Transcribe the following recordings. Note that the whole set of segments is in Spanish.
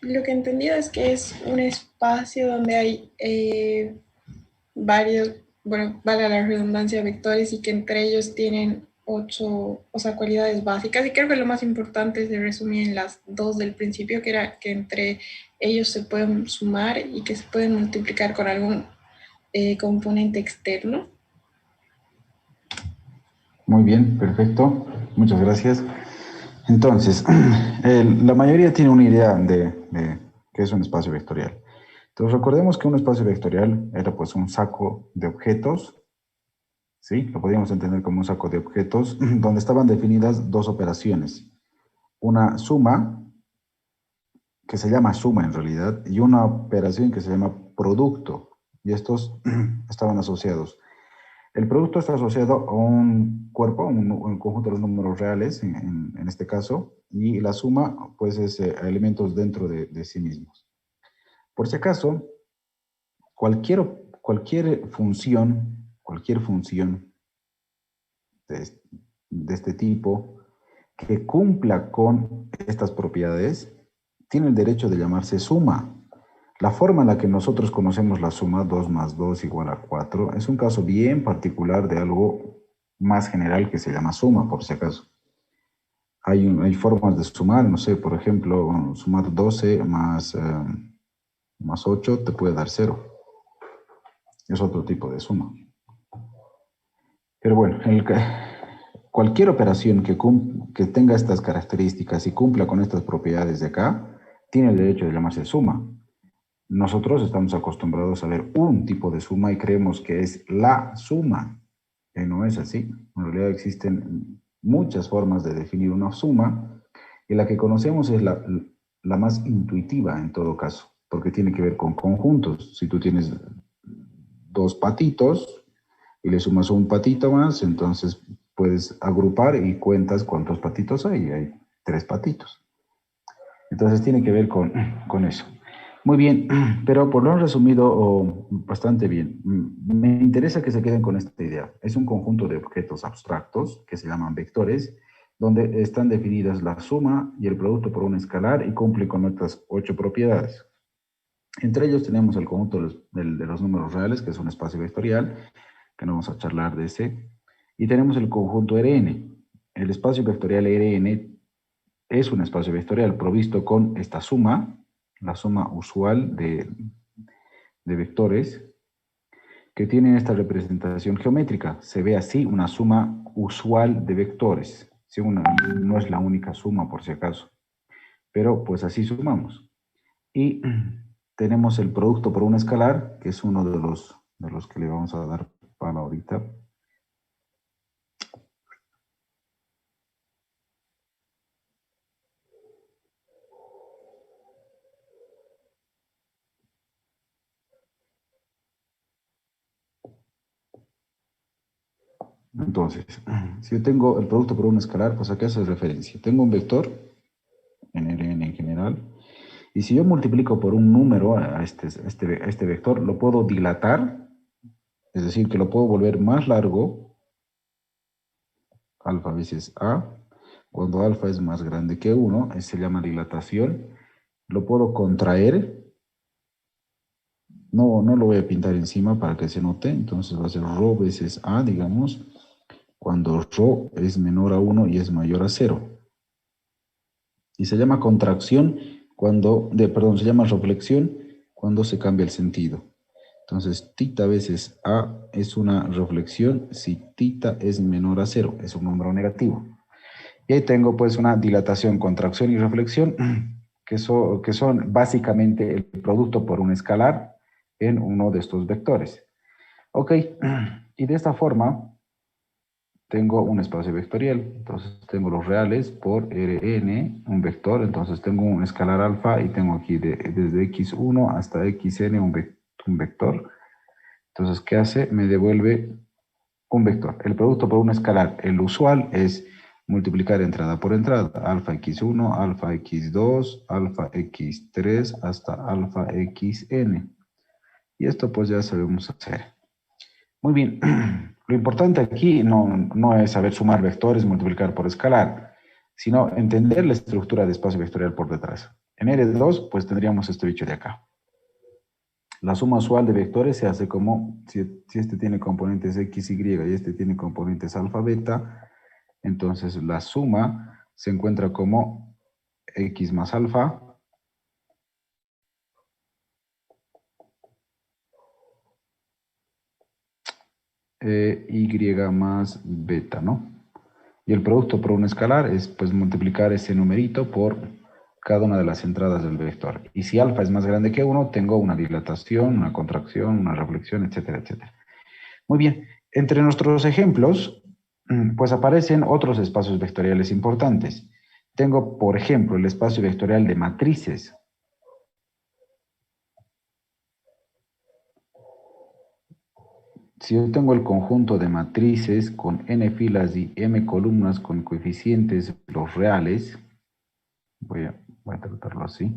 Lo que he entendido es que es un espacio donde hay varios, bueno, vale la redundancia, vectores y que entre ellos tienen ocho, o sea, cualidades básicas. Y creo que lo más importante se resumía en las dos del principio, que era que entre ellos se pueden sumar y que se pueden multiplicar con algún componente externo. Muy bien, perfecto. Muchas gracias. Entonces, la mayoría tiene una idea de qué es un espacio vectorial. Entonces, recordemos que un espacio vectorial era pues un saco de objetos, ¿sí? Lo podríamos entender como un saco de objetos donde estaban definidas dos operaciones. Una suma, que se llama suma en realidad, y una operación que se llama producto. Y estos estaban asociados. El producto está asociado a un cuerpo, un conjunto de los números reales, en este caso, y la suma, pues, es elementos dentro de sí mismos. Por si acaso, cualquier función de, de este tipo que cumpla con estas propiedades, tiene el derecho de llamarse suma. La forma en la que nosotros conocemos la suma 2 más 2 igual a 4 es un caso bien particular de algo más general que se llama suma, por si acaso. Hay formas de sumar, no sé, por ejemplo, sumar 12 más 8 te puede dar 0. Es otro tipo de suma. Pero bueno, cualquier operación que tenga estas características y cumpla con estas propiedades de acá, tiene el derecho de llamarse suma. Nosotros estamos acostumbrados a ver un tipo de suma y creemos que es la suma. No es así. En realidad existen muchas formas de definir una suma y la que conocemos es la más intuitiva en todo caso, porque tiene que ver con conjuntos. Si tú tienes dos patitos y le sumas un patito más, entonces puedes agrupar y cuentas cuántos patitos hay. Hay 3 patitos. Entonces tiene que ver con eso. Muy bien, pero por lo han resumido bastante bien. Me interesa que se queden con esta idea. Es un conjunto de objetos abstractos que se llaman vectores, donde están definidas la suma y el producto por un escalar y cumple con otras 8 propiedades. Entre ellos tenemos el conjunto de los números reales, que es un espacio vectorial, que no vamos a charlar de ese. Y tenemos el conjunto Rn. El espacio vectorial Rn es un espacio vectorial provisto con esta suma, la suma usual de vectores, que tienen esta representación geométrica. Se ve así una suma usual de vectores. ¿Sí? No es la única suma, por si acaso. Pero pues así sumamos. Y tenemos el producto por un escalar, que es uno de los que le vamos a dar para ahorita. Entonces, si yo tengo el producto por un escalar, pues a qué hace referencia. Tengo un vector, Rn en general, y si yo multiplico por un número a este vector, lo puedo dilatar, es decir, que lo puedo volver más largo, alfa veces a, cuando alfa es más grande que 1, se llama dilatación. Lo puedo contraer, no lo voy a pintar encima para que se note, entonces va a ser rho veces a, digamos, cuando rho es menor a 1 y es mayor a 0. Y se llama contracción se llama reflexión cuando se cambia el sentido. Entonces, tita veces a es una reflexión si tita es menor a 0, es un número negativo. Y ahí tengo pues una dilatación, contracción y reflexión, que son básicamente el producto por un escalar en uno de estos vectores. Ok, y de esta forma tengo un espacio vectorial. Entonces tengo los reales por Rn, un vector. Entonces tengo un escalar alfa y tengo aquí desde x1 hasta xn un vector. Entonces, ¿qué hace? Me devuelve un vector. El producto por un escalar, el usual, es multiplicar entrada por entrada. Alfa x1, alfa x2, alfa x3 hasta alfa xn. Y esto pues ya sabemos hacer. Muy bien. Lo importante aquí no es saber sumar vectores, multiplicar por escalar, sino entender la estructura de espacio vectorial por detrás. En R2, pues tendríamos este bicho de acá. La suma usual de vectores se hace como, si este tiene componentes x, y y este tiene componentes alfa, beta, entonces la suma se encuentra como x más alfa y más beta, ¿no? Y el producto por un escalar es pues multiplicar ese numerito por cada una de las entradas del vector. Y si alfa es más grande que 1, tengo una dilatación, una contracción, una reflexión, etcétera, etcétera. Muy bien, entre nuestros ejemplos, pues aparecen otros espacios vectoriales importantes. Tengo, por ejemplo, el espacio vectorial de matrices. Si yo tengo el conjunto de matrices con n filas y m columnas con coeficientes los reales, voy a tratarlo así,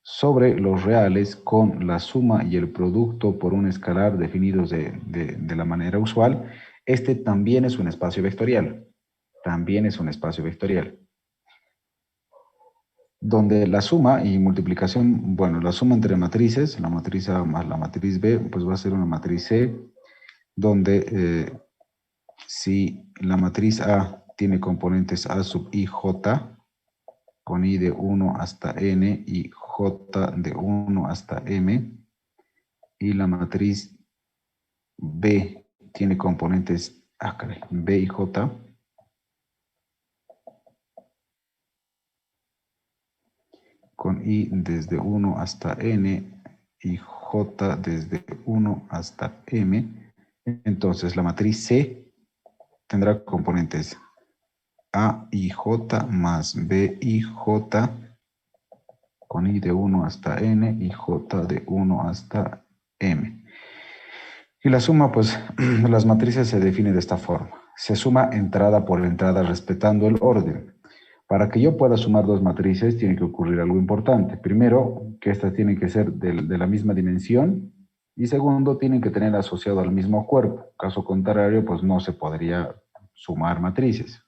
sobre los reales con la suma y el producto por un escalar definidos de la manera usual, este también es un espacio vectorial. También es un espacio vectorial. Donde la suma y multiplicación, bueno, la suma entre matrices, la matriz A más la matriz B, pues va a ser una matriz C, donde si la matriz A tiene componentes A sub I, J, con I de 1 hasta N y J de 1 hasta M, y la matriz B tiene componentes B y J, con I desde 1 hasta N y J desde 1 hasta M, entonces la matriz C tendrá componentes A y J más B y J con I de 1 hasta N y J de 1 hasta M. Y la suma, pues, de las matrices se define de esta forma. Se suma entrada por entrada respetando el orden. Para que yo pueda sumar dos matrices tiene que ocurrir algo importante. Primero, que estas tienen que ser de la misma dimensión. Y segundo, tienen que tener asociado al mismo cuerpo. Caso contrario, pues no se podría sumar matrices.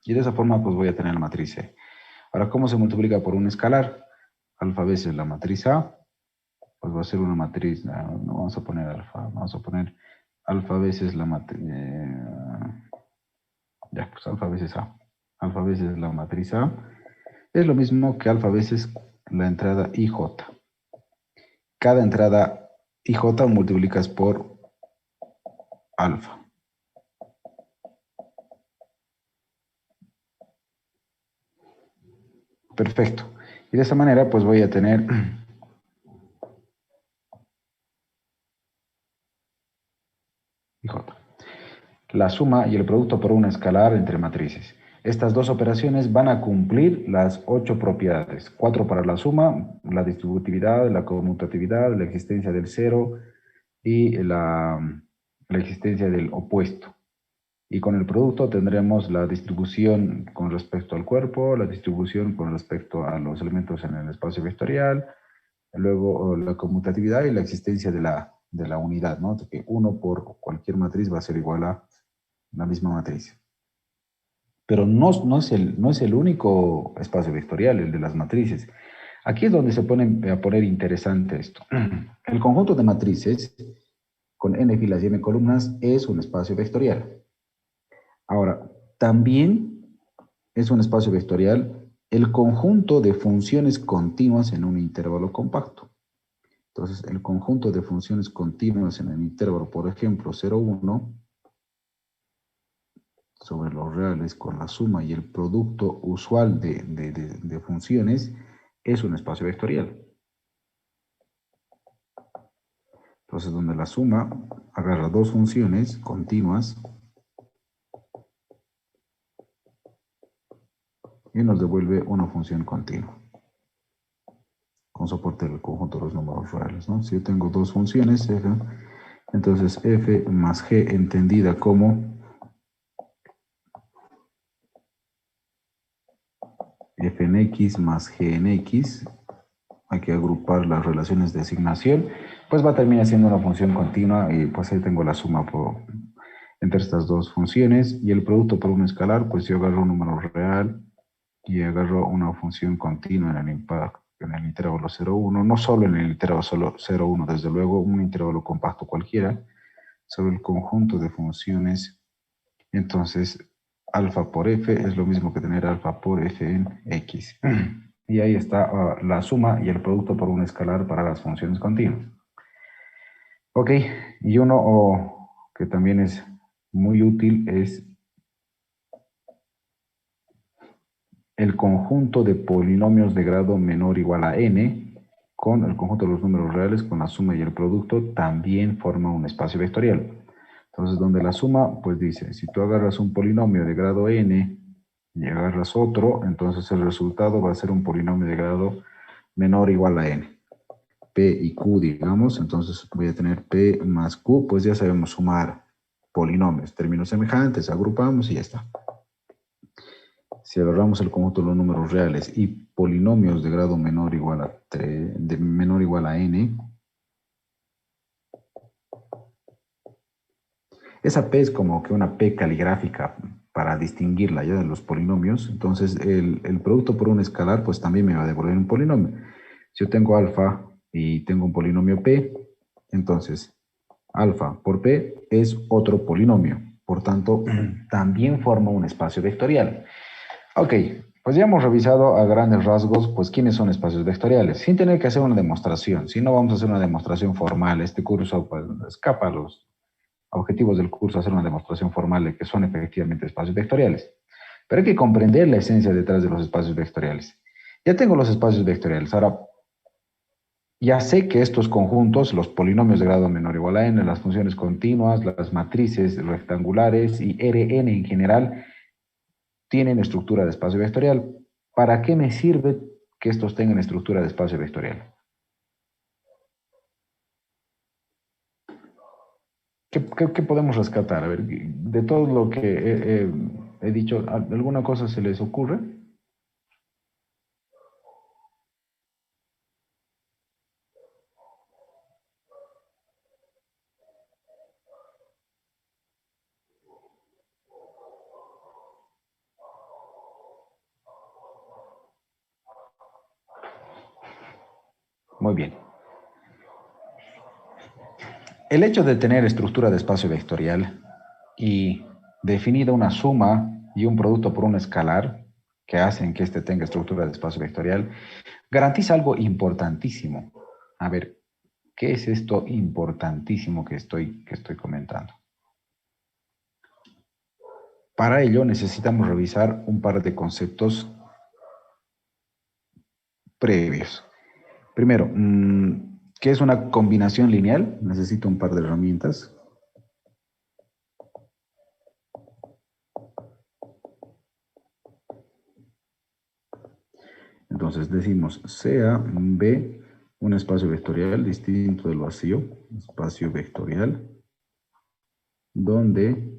Y de esa forma, pues voy a tener la matriz C. Ahora, ¿cómo se multiplica por un escalar? Alfa veces la matriz A, pues va a ser una matriz, no vamos a poner alfa, vamos a poner alfa veces la matriz, ya, pues alfa veces A. Alfa veces la matriz A es lo mismo que alfa veces la entrada IJ. Cada entrada IJ multiplicas por alfa. Perfecto. Y de esa manera, pues voy a tener IJ. La suma y el producto por un escalar entre matrices. Estas dos operaciones van a cumplir las 8 propiedades. 4 para la suma, la distributividad, la conmutatividad, la existencia del cero y la existencia del opuesto. Y con el producto tendremos la distribución con respecto al cuerpo, la distribución con respecto a los elementos en el espacio vectorial, luego la conmutatividad y la existencia de la unidad, ¿no? Que 1 por cualquier matriz va a ser igual a la misma matriz. Pero no es el único espacio vectorial, el de las matrices. Aquí es donde se pone a poner interesante esto. El conjunto de matrices con n filas y m columnas es un espacio vectorial. Ahora, también es un espacio vectorial el conjunto de funciones continuas en un intervalo compacto. Entonces, el conjunto de funciones continuas en el intervalo, por ejemplo, 0, 1, sobre los reales con la suma y el producto usual de funciones es un espacio vectorial. Entonces, donde la suma agarra dos funciones continuas y nos devuelve una función continua con soporte del conjunto de los números reales, ¿no? Si yo tengo dos funciones, f, entonces f más g entendida como f en x más g en x, hay que agrupar las relaciones de asignación, pues va a terminar siendo una función continua y pues ahí tengo la suma entre estas dos funciones y el producto por un escalar, pues yo agarro un número real y agarro una función continua en el intervalo 0,1, no solo en el intervalo 0,1, desde luego un intervalo compacto cualquiera, sobre el conjunto de funciones. Entonces, alfa por f es lo mismo que tener alfa por f en x. Y ahí está la suma y el producto por un escalar para las funciones continuas. Ok, y uno que también es muy útil es el conjunto de polinomios de grado menor o igual a n con el conjunto de los números reales con la suma y el producto también forma un espacio vectorial. Entonces, donde la suma, pues dice, si tú agarras un polinomio de grado n y agarras otro, entonces el resultado va a ser un polinomio de grado menor o igual a n. P y Q, digamos, entonces voy a tener P más Q, pues ya sabemos sumar polinomios, términos semejantes, agrupamos y ya está. Si agarramos el conjunto de los números reales y polinomios de grado menor o igual a 3, de menor o igual a n, esa P es como que una P caligráfica para distinguirla ya de los polinomios. Entonces el producto por un escalar pues también me va a devolver un polinomio. Si yo tengo alfa y tengo un polinomio P, entonces alfa por P es otro polinomio. Por tanto, también forma un espacio vectorial. Ok, pues ya hemos revisado a grandes rasgos, pues, quiénes son espacios vectoriales, sin tener que hacer una demostración. Si no vamos a hacer una demostración formal, este curso, pues, escapa a los objetivos del curso, hacer una demostración formal de que son efectivamente espacios vectoriales. Pero hay que comprender la esencia detrás de los espacios vectoriales. Ya tengo los espacios vectoriales, ahora ya sé que estos conjuntos, los polinomios de grado menor o igual a n, las funciones continuas, las matrices rectangulares y Rn en general, tienen estructura de espacio vectorial. ¿Para qué me sirve que estos tengan estructura de espacio vectorial? ¿Qué podemos rescatar? A ver, de todo lo que he dicho, ¿alguna cosa se les ocurre? Muy bien. El hecho de tener estructura de espacio vectorial y definida una suma y un producto por un escalar que hacen que éste tenga estructura de espacio vectorial, garantiza algo importantísimo. A ver, ¿qué es esto importantísimo que estoy comentando? Para ello necesitamos revisar un par de conceptos previos. Primero, ¿qué es una combinación lineal? Necesito un par de herramientas. Entonces decimos, sea B un espacio vectorial distinto del vacío, espacio vectorial, donde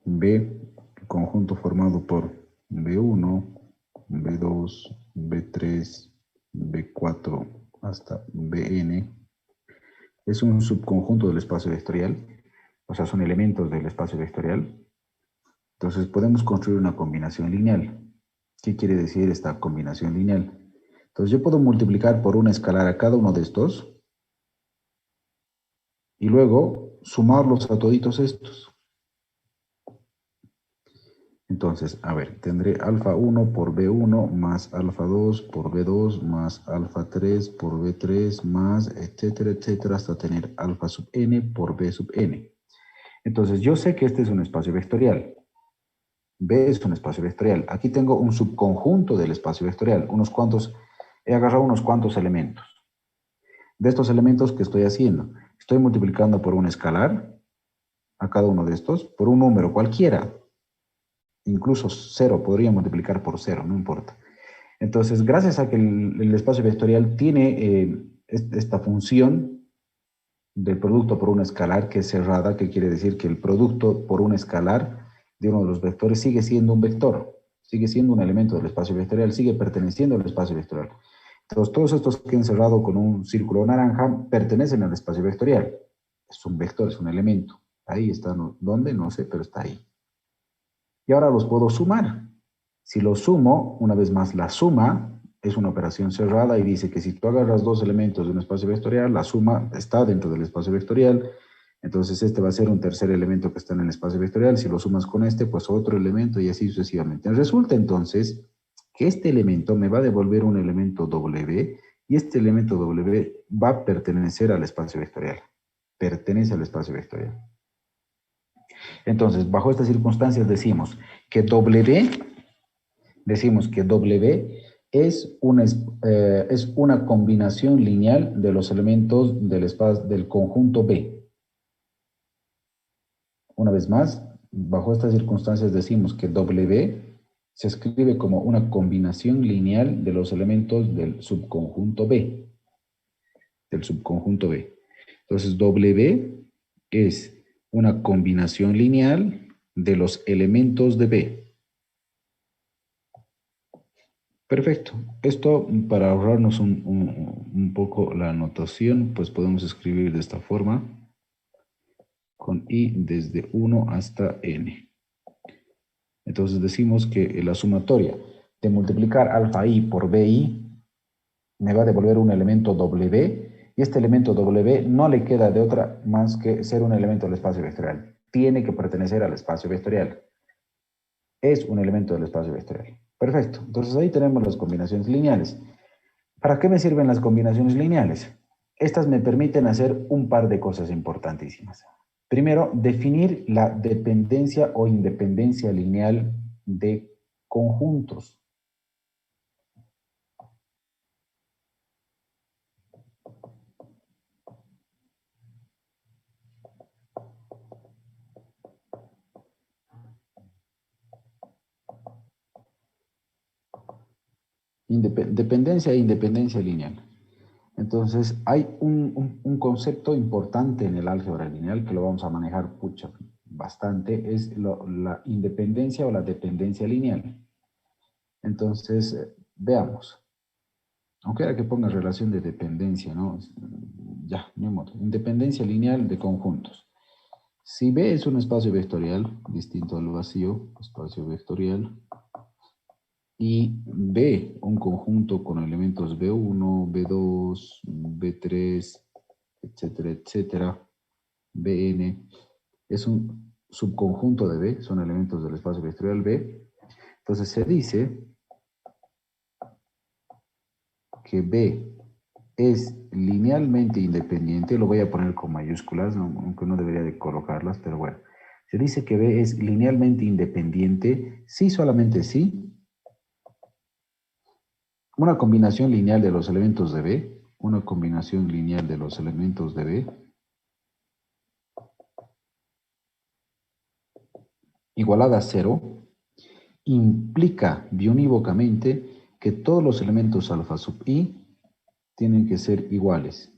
B, conjunto formado por B1, B2, B3, B4 hasta Bn, es un subconjunto del espacio vectorial, o sea, son elementos del espacio vectorial. Entonces podemos construir una combinación lineal. ¿Qué quiere decir esta combinación lineal? Entonces yo puedo multiplicar por una escalar a cada uno de estos y luego sumarlos a toditos estos. Entonces, a ver, tendré alfa 1 por B1 más alfa 2 por B2 más alfa 3 por B3 más etcétera, etcétera, hasta tener alfa sub n por B sub n. Entonces, yo sé que este es un espacio vectorial. B es un espacio vectorial. Aquí tengo un subconjunto del espacio vectorial. He agarrado unos cuantos elementos. De estos elementos, ¿qué estoy haciendo? Estoy multiplicando por un escalar a cada uno de estos, por un número cualquiera. Incluso 0, podría multiplicar por 0, no importa. Entonces, gracias a que el espacio vectorial tiene esta función del producto por un escalar que es cerrada, que quiere decir que el producto por un escalar de uno de los vectores sigue siendo un vector, sigue siendo un elemento del espacio vectorial, sigue perteneciendo al espacio vectorial. Entonces, todos estos que he encerrado con un círculo naranja pertenecen al espacio vectorial. Es un vector, es un elemento. Ahí está, ¿dónde? No sé, pero está ahí. Y ahora los puedo sumar. Si los sumo, una vez más, la suma es una operación cerrada y dice que si tú agarras dos elementos de un espacio vectorial, la suma está dentro del espacio vectorial. Entonces este va a ser un tercer elemento que está en el espacio vectorial. Si lo sumas con este, pues otro elemento y así sucesivamente. Resulta entonces que este elemento me va a devolver un elemento W y este elemento W va a pertenecer al espacio vectorial. Pertenece al espacio vectorial. Entonces, bajo estas circunstancias decimos que W es una combinación lineal de los elementos del conjunto B. Una vez más, bajo estas circunstancias decimos que W se escribe como una combinación lineal de los elementos del subconjunto B. Entonces, W es una combinación lineal de los elementos de B. Perfecto. Esto, para ahorrarnos un poco la notación, pues podemos escribir de esta forma, con I desde 1 hasta N. Entonces decimos que la sumatoria de multiplicar alfa I por BI me va a devolver un elemento W, y este elemento W no le queda de otra más que ser un elemento del espacio vectorial. Tiene que pertenecer al espacio vectorial. Es un elemento del espacio vectorial. Perfecto. Entonces ahí tenemos las combinaciones lineales. ¿Para qué me sirven las combinaciones lineales? Estas me permiten hacer un par de cosas importantísimas. Primero, definir la dependencia o independencia lineal de conjuntos. Dependencia e independencia lineal. Entonces, hay un concepto importante en el álgebra lineal que lo vamos a manejar bastante, es la independencia o la dependencia lineal. Entonces, veamos. Aunque era que ponga relación de dependencia, ¿no? Ya, ni modo. Independencia lineal de conjuntos. Si B es un espacio vectorial, distinto al vacío, espacio vectorial, y B, un conjunto con elementos B1, B2, B3, etcétera, etcétera, Bn, es un subconjunto de B, son elementos del espacio vectorial B. Entonces se dice que B es linealmente independiente, lo voy a poner con mayúsculas, aunque no debería de colocarlas, pero bueno. Se dice que B es linealmente independiente, sí, solamente sí, una combinación lineal de los elementos de B, una combinación lineal de los elementos de B, igualada a 0, implica biunívocamente que todos los elementos alfa sub i tienen que ser iguales.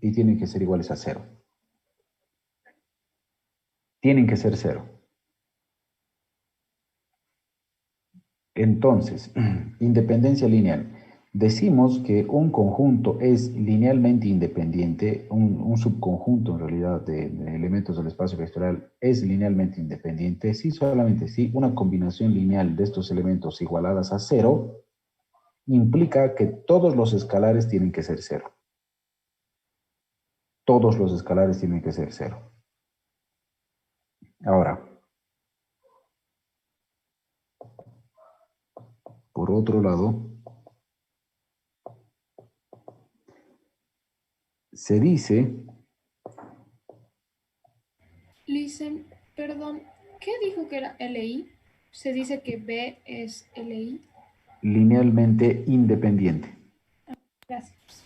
Y tienen que ser iguales a 0. Tienen que ser 0. Entonces, independencia lineal. Decimos que un conjunto es linealmente independiente, un subconjunto en realidad de elementos del espacio vectorial es linealmente independiente, si solamente si una combinación lineal de estos elementos igualadas a 0 implica que todos los escalares tienen que ser 0. Todos los escalares tienen que ser 0. Ahora, por otro lado, se dice... Listen, perdón, ¿qué dijo que era LI? Se dice que B es LI. Linealmente independiente. Gracias.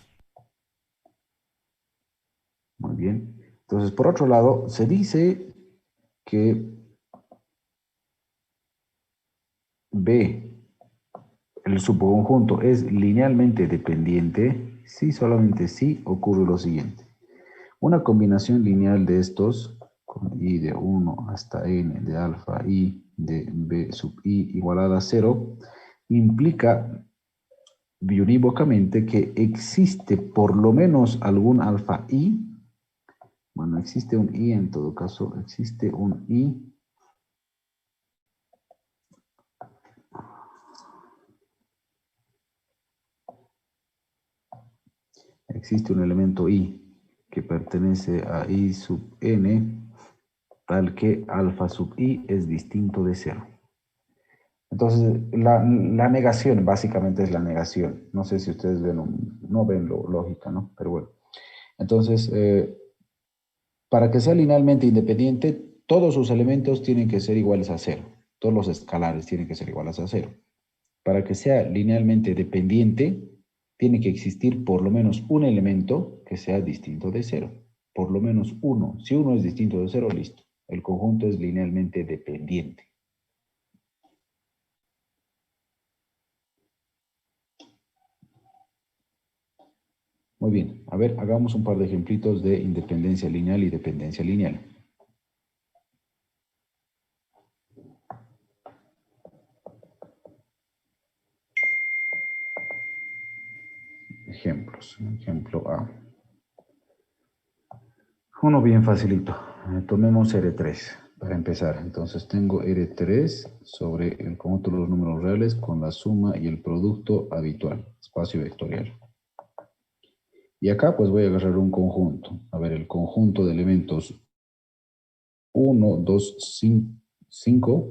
Muy bien. Entonces, por otro lado, se dice que B, el subconjunto, es linealmente dependiente si solamente si ocurre lo siguiente. Una combinación lineal de estos, con i de 1 hasta n de alfa i de b sub i igualada a 0, implica biunívocamente que existe por lo menos algún alfa i. Bueno, existe un i en todo caso, existe un i. Existe un elemento i que pertenece a i sub n, tal que alfa sub i es distinto de cero. Entonces, la negación básicamente es la negación. No sé si ustedes ven, no ven lógica, ¿no? Pero bueno. Entonces, para que sea linealmente independiente, todos sus elementos tienen que ser iguales a cero. Todos los escalares tienen que ser iguales a cero. Para que sea linealmente dependiente, tiene que existir por lo menos un elemento que sea distinto de cero. Por lo menos uno. Si uno es distinto de cero, listo. El conjunto es linealmente dependiente. Muy bien. A ver, hagamos un par de ejemplitos de independencia lineal y dependencia lineal. Ejemplos. Ejemplo A. Uno bien facilito. Tomemos R3 para empezar. Entonces tengo R3 sobre el conjunto de los números reales con la suma y el producto habitual, espacio vectorial. Y acá pues voy a agarrar un conjunto. A ver, el conjunto de elementos 1, 2, 5,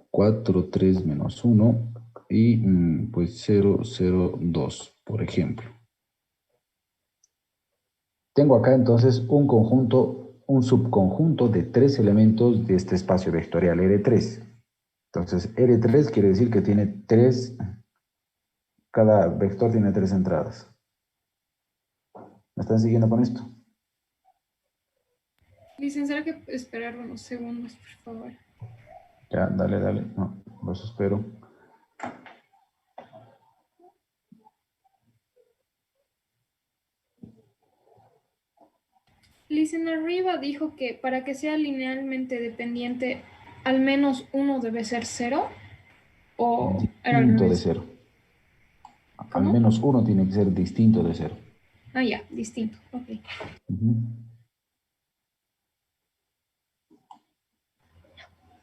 4, 3, menos 1 y pues 0, 0, 2, por ejemplo. Tengo acá entonces un conjunto, un subconjunto de tres elementos de este espacio vectorial R3. Entonces, R3 quiere decir que tiene tres, cada vector tiene tres entradas. ¿Me están siguiendo con esto? Licenciado, que esperar unos segundos, por favor. Ya, dale, dale. No, los espero. Listener arriba dijo que para que sea linealmente dependiente, al menos uno debe ser cero, o era al Distinto de revés. cero. Al ¿Cómo? menos uno tiene que ser distinto de cero. Ah, ya, distinto. Ok. Ujú.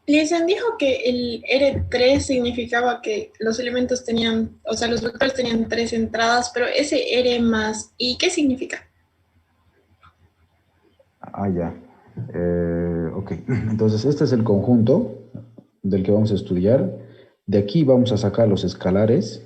Listen dijo que el R3 significaba que los elementos tenían, o sea, los vectores tenían tres entradas, pero ese R más ¿y qué significa? Ah, ya. Ok, entonces este es el conjunto del que vamos a estudiar. De aquí vamos a sacar los escalares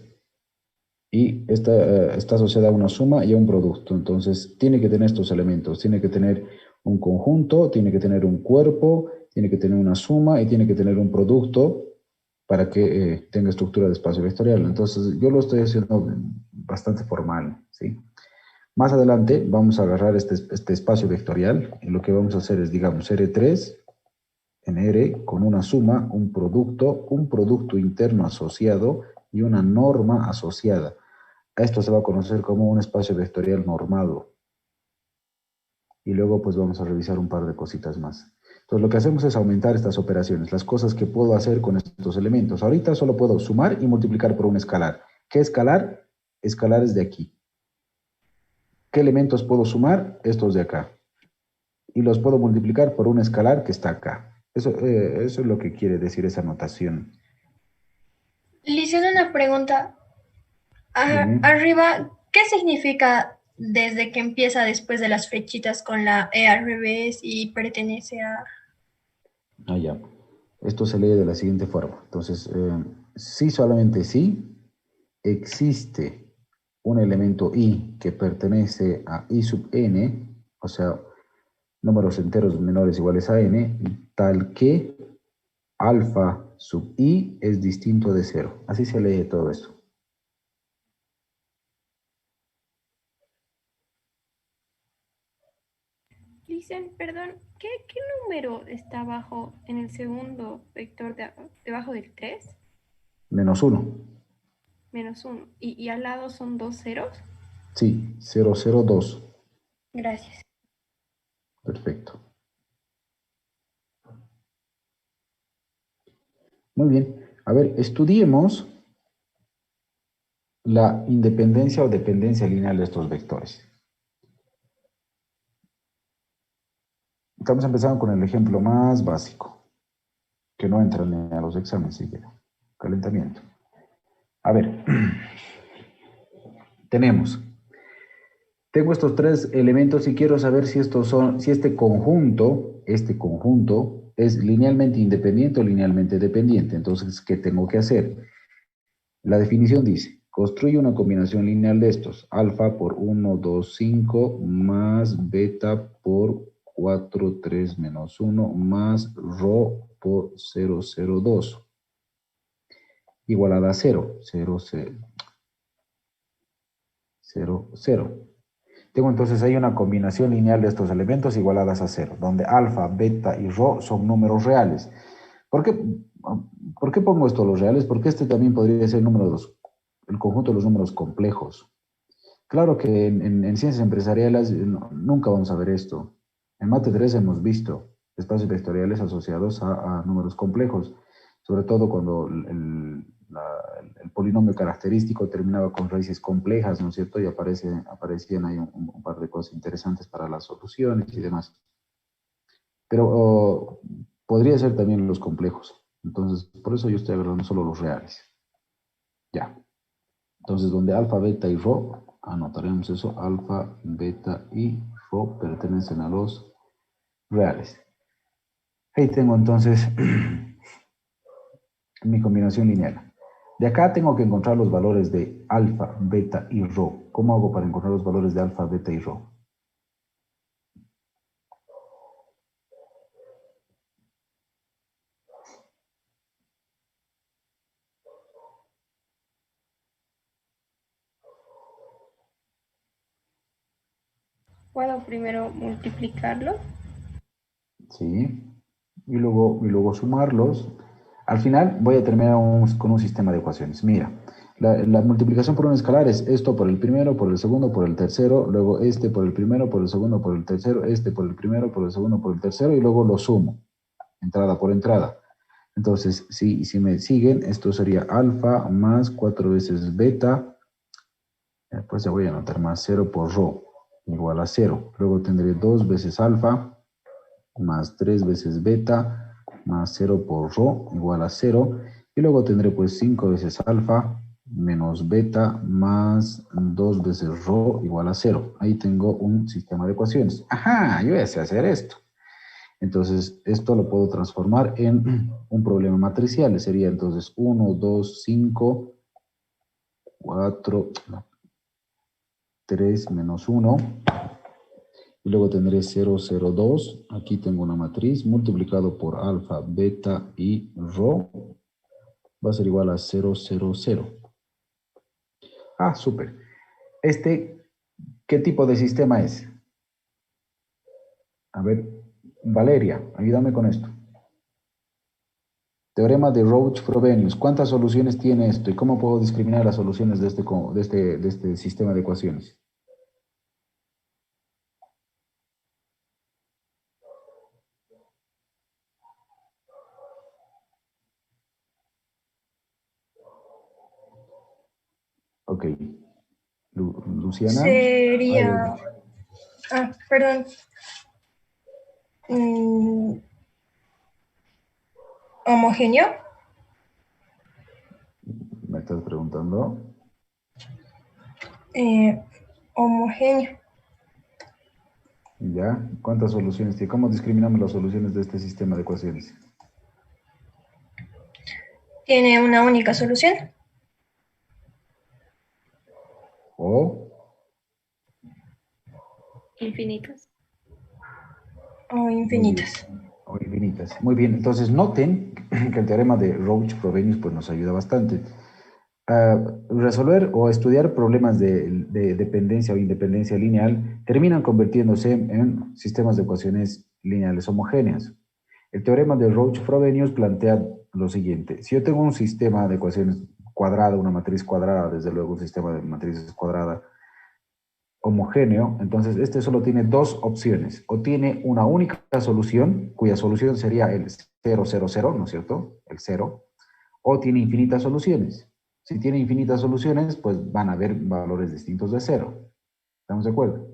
y está asociada a una suma y a un producto. Entonces tiene que tener estos elementos. Tiene que tener un conjunto, tiene que tener un cuerpo, tiene que tener una suma y tiene que tener un producto para que tenga estructura de espacio vectorial. Entonces yo lo estoy haciendo bastante formal, ¿sí? Más adelante vamos a agarrar este espacio vectorial y lo que vamos a hacer es, digamos, R3 en R con una suma, un producto interno asociado y una norma asociada. A esto se va a conocer como un espacio vectorial normado. Y luego pues vamos a revisar un par de cositas más. Entonces lo que hacemos es aumentar estas operaciones, las cosas que puedo hacer con estos elementos. Ahorita solo puedo sumar y multiplicar por un escalar. ¿Qué escalar? Escalar es de aquí. ¿Qué elementos puedo sumar? Estos de acá. Y los puedo multiplicar por un escalar que está acá. Eso es lo que quiere decir esa notación. Le hicieron una pregunta. Dime. Arriba, ¿qué significa desde que empieza después de las flechitas con la E al revés y pertenece a... Ah, ya. Esto se lee de la siguiente forma. Entonces, sí, solamente sí, existe un elemento i que pertenece a i sub n, o sea, números enteros menores iguales a n, tal que alfa sub i es distinto de cero. Así se lee todo esto. Listen, perdón, ¿qué número está abajo en el segundo vector debajo del 3? Menos uno. Menos 1. ¿Y al lado son dos ceros? Sí, 002. Gracias. Perfecto. Muy bien. A ver, estudiemos la independencia o dependencia lineal de estos vectores. Estamos empezando con el ejemplo más básico, que no entra ni a los exámenes siquiera. Calentamiento. A ver, tengo estos tres elementos y quiero saber si si este conjunto es linealmente independiente o linealmente dependiente. Entonces, ¿qué tengo que hacer? La definición dice, construye una combinación lineal de estos, alfa por 1, 2, 5, más beta por 4, 3, menos 1, más rho por 0, 0, 2, igualada a 0, 0, 0, 0, 0. Tengo entonces ahí una combinación lineal de estos elementos igualadas a 0, donde alfa, beta y rho son números reales. ¿Por qué, ¿Por qué pongo esto los reales? Porque este también podría ser el conjunto de los números complejos. Claro que en ciencias empresariales nunca vamos a ver esto. En Mate 3 hemos visto espacios vectoriales asociados a números complejos, sobre todo cuando el polinomio característico terminaba con raíces complejas, ¿no es cierto? Y aparecían ahí un par de cosas interesantes para las soluciones y demás. Pero podría ser también los complejos. Entonces, por eso yo estoy agarrando solo los reales. Ya. Entonces, donde alfa, beta y rho, anotaremos eso, alfa, beta y rho pertenecen a los reales. Ahí tengo entonces mi combinación lineal. De acá tengo que encontrar los valores de alfa, beta y rho. ¿Cómo hago para encontrar los valores de alfa, beta y rho? Puedo primero multiplicarlo. ¿Sí? Y luego sumarlos. Al final voy a terminar con un sistema de ecuaciones. Mira, la multiplicación por un escalar es esto por el primero, por el segundo, por el tercero, luego este por el primero, por el segundo, por el tercero, este por el primero, por el segundo, por el tercero, y luego lo sumo, entrada por entrada. Entonces, si me siguen, esto sería alfa más 4 veces beta, pues ya voy a anotar más 0 por rho, igual a 0. Luego tendré 2 veces alfa, más 3 veces beta, más 0 por rho, igual a 0. Y luego tendré pues 5 veces alfa, menos beta, más 2 veces rho, igual a 0. Ahí tengo un sistema de ecuaciones. Ajá, yo ya sé hacer esto. Entonces, esto lo puedo transformar en un problema matricial. Sería entonces 1, 2, 5, 4, 3 menos 1. Y luego tendré 0, 0, 2. Aquí tengo una matriz multiplicado por alfa, beta y rho. Va a ser igual a 0, 0, 0. Ah, súper. ¿Qué tipo de sistema es? A ver, Valeria, ayúdame con esto. Teorema de Roach-Frobenius. ¿Cuántas soluciones tiene esto? ¿Y cómo puedo discriminar las soluciones de este sistema de ecuaciones? Ok. Luciana. Sería, perdón, homogéneo. ¿Me estás preguntando? Homogéneo. ¿Ya? ¿Cuántas soluciones tiene? ¿Cómo discriminamos las soluciones de este sistema de ecuaciones? Tiene una única solución. O Infinitas. O muy bien. infinitas. O infinitas. Muy bien. Entonces, noten que el teorema de Roach-Frobenius pues, nos ayuda bastante. Resolver o estudiar problemas de dependencia o independencia lineal terminan convirtiéndose en sistemas de ecuaciones lineales homogéneas. El teorema de Roach-Frobenius plantea lo siguiente. Si yo tengo un sistema de ecuaciones cuadrada, una matriz cuadrada, desde luego un sistema de matrices cuadrada homogéneo, entonces este solo tiene dos opciones. O tiene una única solución, cuya solución sería el 0, 0, 0, ¿no es cierto? El 0. O tiene infinitas soluciones. Si tiene infinitas soluciones, pues van a haber valores distintos de cero. ¿Estamos de acuerdo?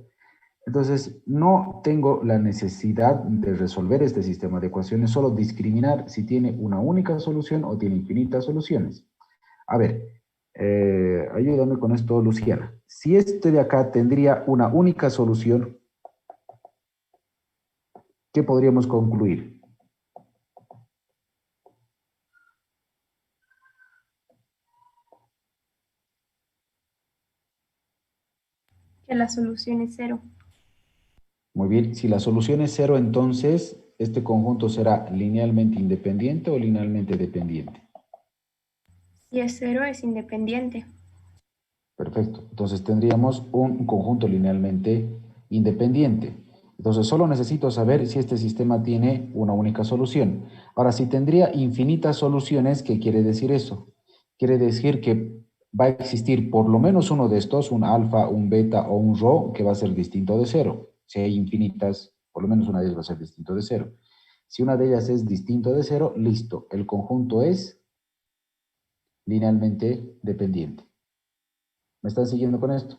Entonces, no tengo la necesidad de resolver este sistema de ecuaciones, solo discriminar si tiene una única solución o tiene infinitas soluciones. A ver, ayúdame con esto, Luciana. Si este de acá tendría una única solución, ¿qué podríamos concluir? Que la solución es cero. Muy bien, si la solución es cero, entonces, ¿este conjunto será linealmente independiente o linealmente dependiente? Si es cero, es independiente. Perfecto. Entonces tendríamos un conjunto linealmente independiente. Entonces solo necesito saber si este sistema tiene una única solución. Ahora, si tendría infinitas soluciones, ¿qué quiere decir eso? Quiere decir que va a existir por lo menos uno de estos, un alfa, un beta o un rho, que va a ser distinto de cero. Si hay infinitas, por lo menos una de ellas va a ser distinto de cero. Si una de ellas es distinto de cero, listo. El conjunto es linealmente dependiente. ¿Me están siguiendo con esto?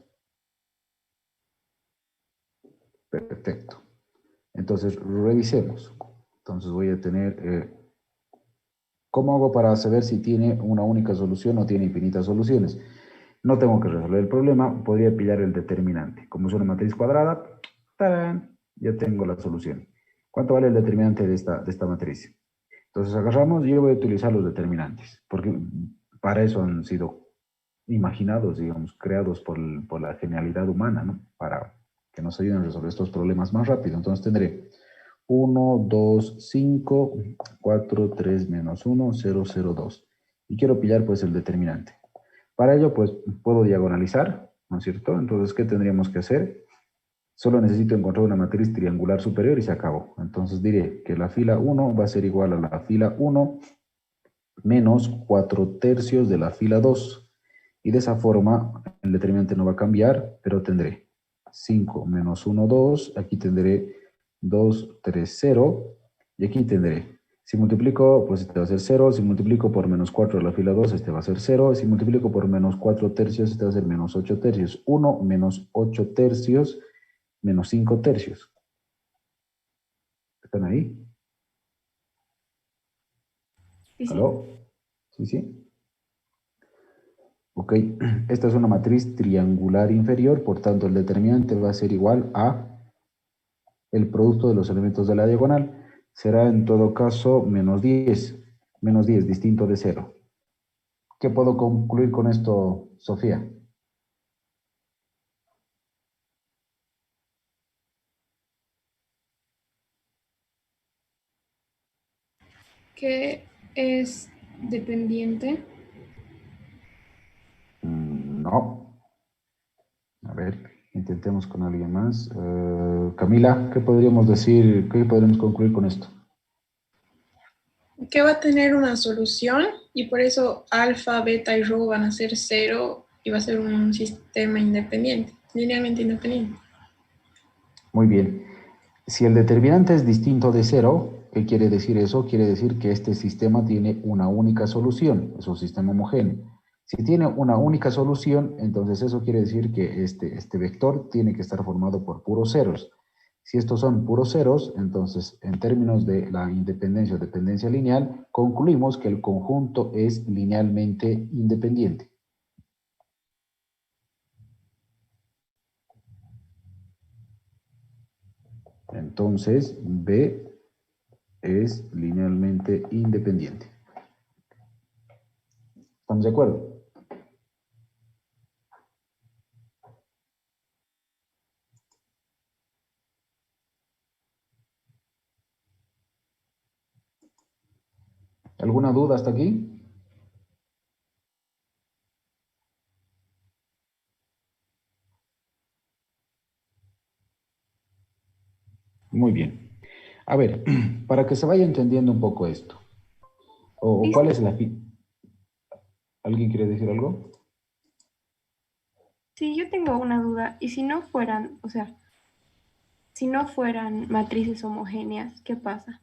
Perfecto. Entonces, revisemos. Entonces voy a tener, ¿cómo hago para saber si tiene una única solución o tiene infinitas soluciones? No tengo que resolver el problema, podría pillar el determinante. Como es una matriz cuadrada, ¡tarán!, ya tengo la solución. ¿Cuánto vale el determinante de esta matriz? Entonces agarramos y yo voy a utilizar los determinantes, porque para eso han sido imaginados, digamos, creados por la genialidad humana, ¿no? Para que nos ayuden a resolver estos problemas más rápido. Entonces tendré 1, 2, 5, 4, 3 menos 1, 0, 0, 2. Y quiero pillar pues el determinante. Para ello pues puedo diagonalizar, ¿no es cierto? Entonces, ¿qué tendríamos que hacer? Solo necesito encontrar una matriz triangular superior y se acabó. Entonces diré que la fila 1 va a ser igual a la fila 1 menos 4 tercios de la fila 2. Y de esa forma el determinante no va a cambiar, pero tendré 5 menos 1, 2. Aquí tendré 2, 3, 0. Y aquí tendré, si multiplico, pues este va a ser 0. Si multiplico por menos 4 de la fila 2, este va a ser 0. Si multiplico por menos 4 tercios, este va a ser menos 8 tercios. 1 menos 8 tercios menos 5 tercios. ¿Están ahí? Sí, sí. ¿Aló? ¿Sí, sí? Ok, esta es una matriz triangular inferior, por tanto el determinante va a ser igual a el producto de los elementos de la diagonal. Será en todo caso menos 10, distinto de cero. ¿Qué puedo concluir con esto, Sofía? Que es dependiente. No. A ver, intentemos con alguien más. Camila, ¿qué podríamos decir? ¿Qué podríamos concluir con esto? Que va a tener una solución y por eso alfa, beta y rho van a ser cero y va a ser un sistema independiente, linealmente independiente. Muy bien. Si el determinante es distinto de cero, ¿qué quiere decir eso? Quiere decir que este sistema tiene una única solución, es un sistema homogéneo. Si tiene una única solución, entonces eso quiere decir que este vector tiene que estar formado por puros ceros. Si estos son puros ceros, entonces en términos de la independencia o dependencia lineal, concluimos que el conjunto es linealmente independiente. Entonces, B es linealmente independiente. ¿Estamos de acuerdo? ¿Alguna duda hasta aquí? Muy bien. A ver, para que se vaya entendiendo un poco esto, o Sí, cuál sí. es la fin. ¿Alguien quiere decir algo? Sí, yo tengo una duda. ¿Y si no fueran, o sea, si no fueran matrices homogéneas, qué pasa?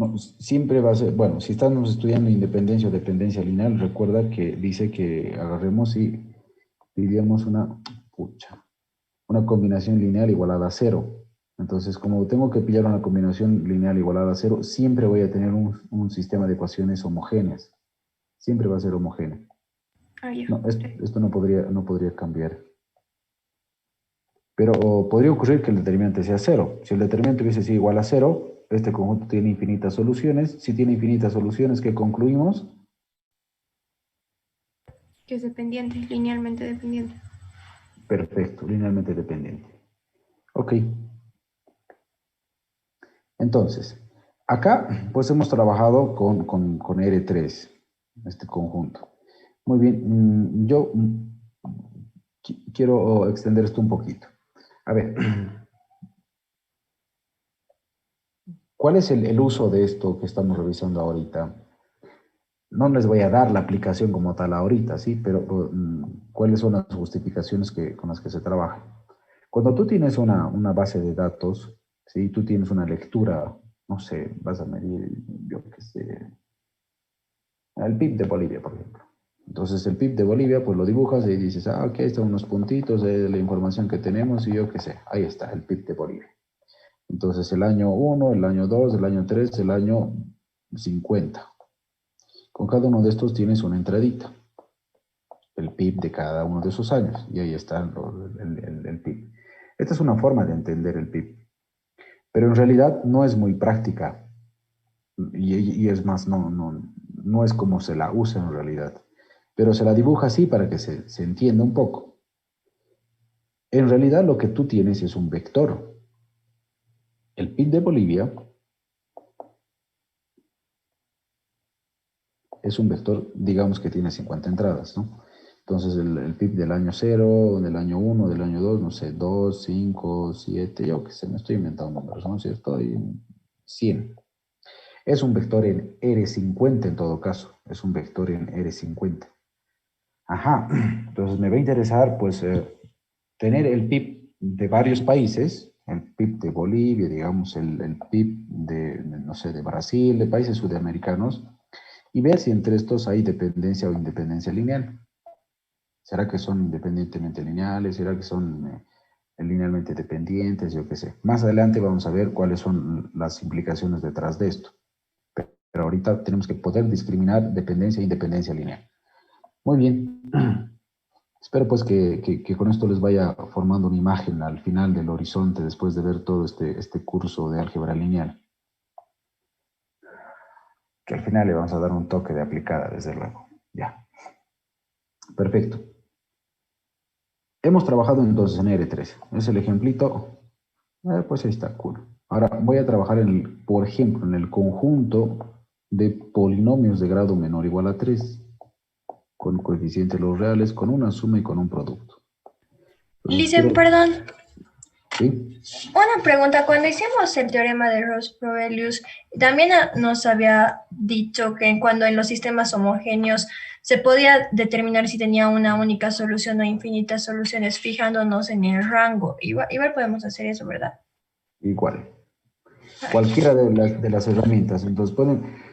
No, siempre va a ser, bueno, si estamos estudiando independencia o dependencia lineal, recuerda que dice que agarremos y diríamos una combinación lineal igualada a cero. Entonces, como tengo que pillar una combinación lineal igualada a cero, siempre voy a tener un sistema de ecuaciones homogéneas. Siempre va a ser homogéneo. Ah, ya. No, esto no podría cambiar. Pero podría ocurrir que el determinante sea cero. Si el determinante hubiese sido igual a cero, este conjunto tiene infinitas soluciones. Si tiene infinitas soluciones, ¿qué concluimos? Que es dependiente, linealmente dependiente. Perfecto, linealmente dependiente. Ok. Entonces, acá pues hemos trabajado con R3, este conjunto. Muy bien, yo quiero extender esto un poquito. A ver, ¿cuál es el uso de esto que estamos revisando ahorita? No les voy a dar la aplicación como tal ahorita, ¿sí? Pero ¿cuáles son las justificaciones con las que se trabaja? Cuando tú tienes una base de datos, ¿sí? Tú tienes una lectura, no sé, vas a medir, yo qué sé, el PIB de Bolivia, por ejemplo. Entonces el PIB de Bolivia, pues lo dibujas y dices, ah, ok, están unos puntitos de la información que tenemos y yo qué sé, ahí está el PIB de Bolivia. Entonces el año 1, el año 2, el año 3, el año 50. Con cada uno de estos tienes una entradita, el PIB de cada uno de esos años, y ahí está el PIB. Esta es una forma de entender el PIB, pero en realidad no es muy práctica, y es más, no es como se la usa en realidad, pero se la dibuja así para que se entienda un poco. En realidad lo que tú tienes es un vector. El PIB de Bolivia es un vector, digamos que tiene 50 entradas, ¿no? Entonces el PIB del año 0, del año 1, del año 2, no sé, 2, 5, 7, yo qué sé, me estoy inventando números, ¿no es cierto? Y 100. Es un vector en R50 en todo caso, es un vector en R50. Ajá, entonces me va a interesar pues tener el PIB de varios países, el PIB de Bolivia, digamos, el PIB no sé, de Brasil, de países sudamericanos, y ver si entre estos hay dependencia o independencia lineal. ¿Será que son independientemente lineales? ¿Será que son linealmente dependientes? Yo qué sé. Más adelante vamos a ver cuáles son las implicaciones detrás de esto. Pero ahorita tenemos que poder discriminar dependencia e independencia lineal. Muy bien. Espero pues que con esto les vaya formando una imagen al final del horizonte después de ver todo este curso de álgebra lineal. Que al final le vamos a dar un toque de aplicada, desde luego. Ya. Perfecto. Hemos trabajado entonces en R3. Es el ejemplito. Pues ahí está, cool. Ahora voy a trabajar por ejemplo, en el conjunto de polinomios de grado menor o igual a 3, con coeficientes los reales, con una suma y con un producto. Entonces Listen, perdón, ¿sí? una pregunta. Cuando hicimos el teorema de Ross-Provelius, también nos había dicho que cuando en los sistemas homogéneos se podía determinar si tenía una única solución o infinitas soluciones fijándonos en el rango. Igual podemos hacer eso, ¿verdad? Igual. Cualquiera de las herramientas. Entonces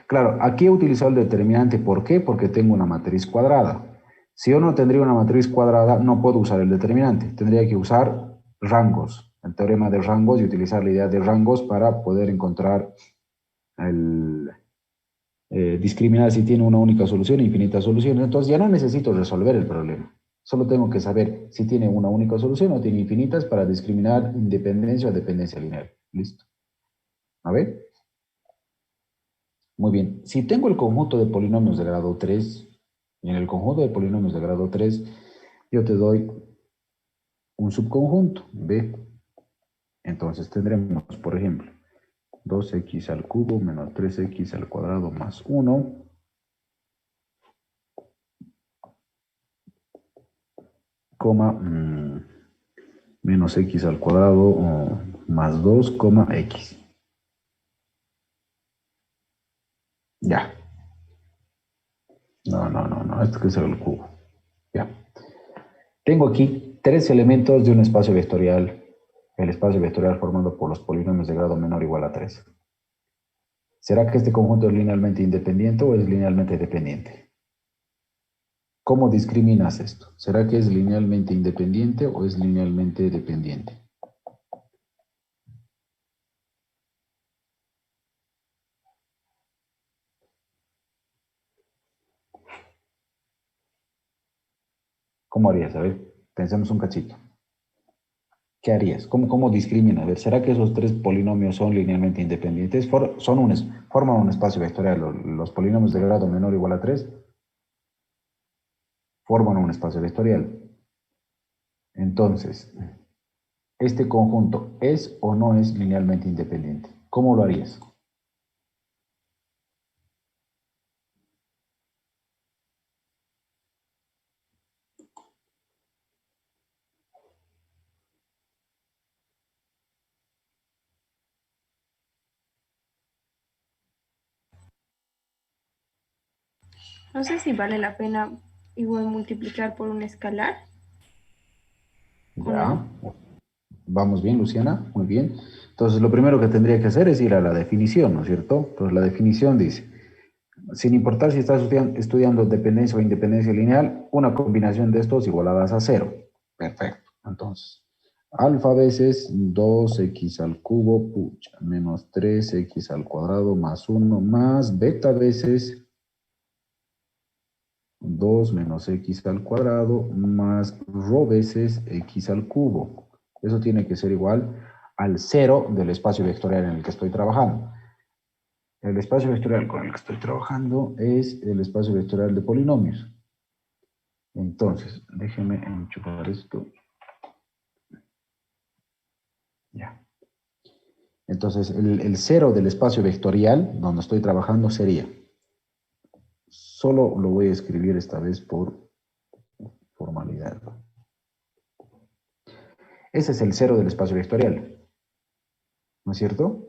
claro, aquí he utilizado el determinante. ¿Por qué? Porque tengo una matriz cuadrada. Si yo no tendría una matriz cuadrada, no puedo usar el determinante. Tendría que usar rangos, el teorema de rangos, y utilizar la idea de rangos para poder encontrar discriminar si tiene una única solución e infinitas soluciones. Entonces ya no necesito resolver el problema. Solo tengo que saber si tiene una única solución o tiene infinitas para discriminar independencia o dependencia lineal. ¿Listo? A ver. Muy bien. Si tengo el conjunto de polinomios de grado 3, y en el conjunto de polinomios de grado 3, yo te doy un subconjunto, B. Entonces tendremos, por ejemplo, 2x al cubo menos 3x al cuadrado más 1, coma, menos x al cuadrado más 2, x. Ya. No, esto que es el cubo. Ya. Tengo aquí tres elementos de un espacio vectorial, el espacio vectorial formado por los polinomios de grado menor o igual a 3. ¿Será que este conjunto es linealmente independiente o es linealmente dependiente? ¿Cómo discriminas esto? ¿Será que es linealmente independiente o es linealmente dependiente? ¿Cómo harías? A ver, pensemos un cachito. ¿Qué harías? ¿Cómo discriminas? A ver, ¿será que esos tres polinomios son linealmente independientes? ¿Forman un espacio vectorial? ¿Los polinomios de grado menor o igual a 3 forman un espacio vectorial? Entonces, ¿este conjunto es o no es linealmente independiente? ¿Cómo lo harías? No sé si vale la pena igual multiplicar por un escalar o Ya. no. Vamos bien, Luciana, muy bien. Entonces, lo primero que tendría que hacer es ir a la definición, ¿no es cierto? Entonces, la definición dice, sin importar si estás estudiando dependencia o independencia lineal, una combinación de estos igualadas a cero. Perfecto. Entonces, alfa veces 2x al cubo, pucha, menos 3x al cuadrado más 1 más beta veces 2 menos x al cuadrado más rho veces x al cubo. Eso tiene que ser igual al cero del espacio vectorial en el que estoy trabajando. El espacio vectorial con el que estoy trabajando es el espacio vectorial de polinomios. Entonces, déjenme enchufar esto. Ya. Entonces, el cero del espacio vectorial donde estoy trabajando sería, solo lo voy a escribir esta vez por formalidad. Ese es el cero del espacio vectorial, ¿no es cierto?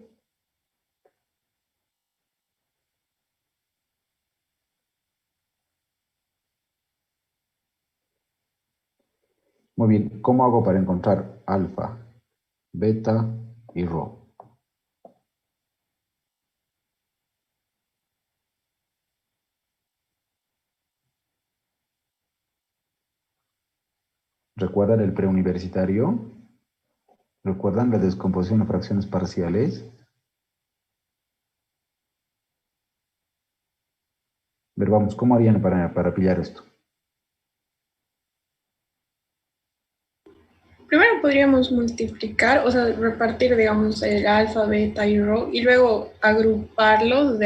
Muy bien, ¿cómo hago para encontrar alfa, beta y rho? ¿Recuerdan el preuniversitario? ¿Recuerdan la descomposición de fracciones parciales? Ver, vamos, ¿cómo harían para pillar esto? Primero podríamos multiplicar, o sea, repartir, digamos, el alfa, beta y rho, y luego agruparlos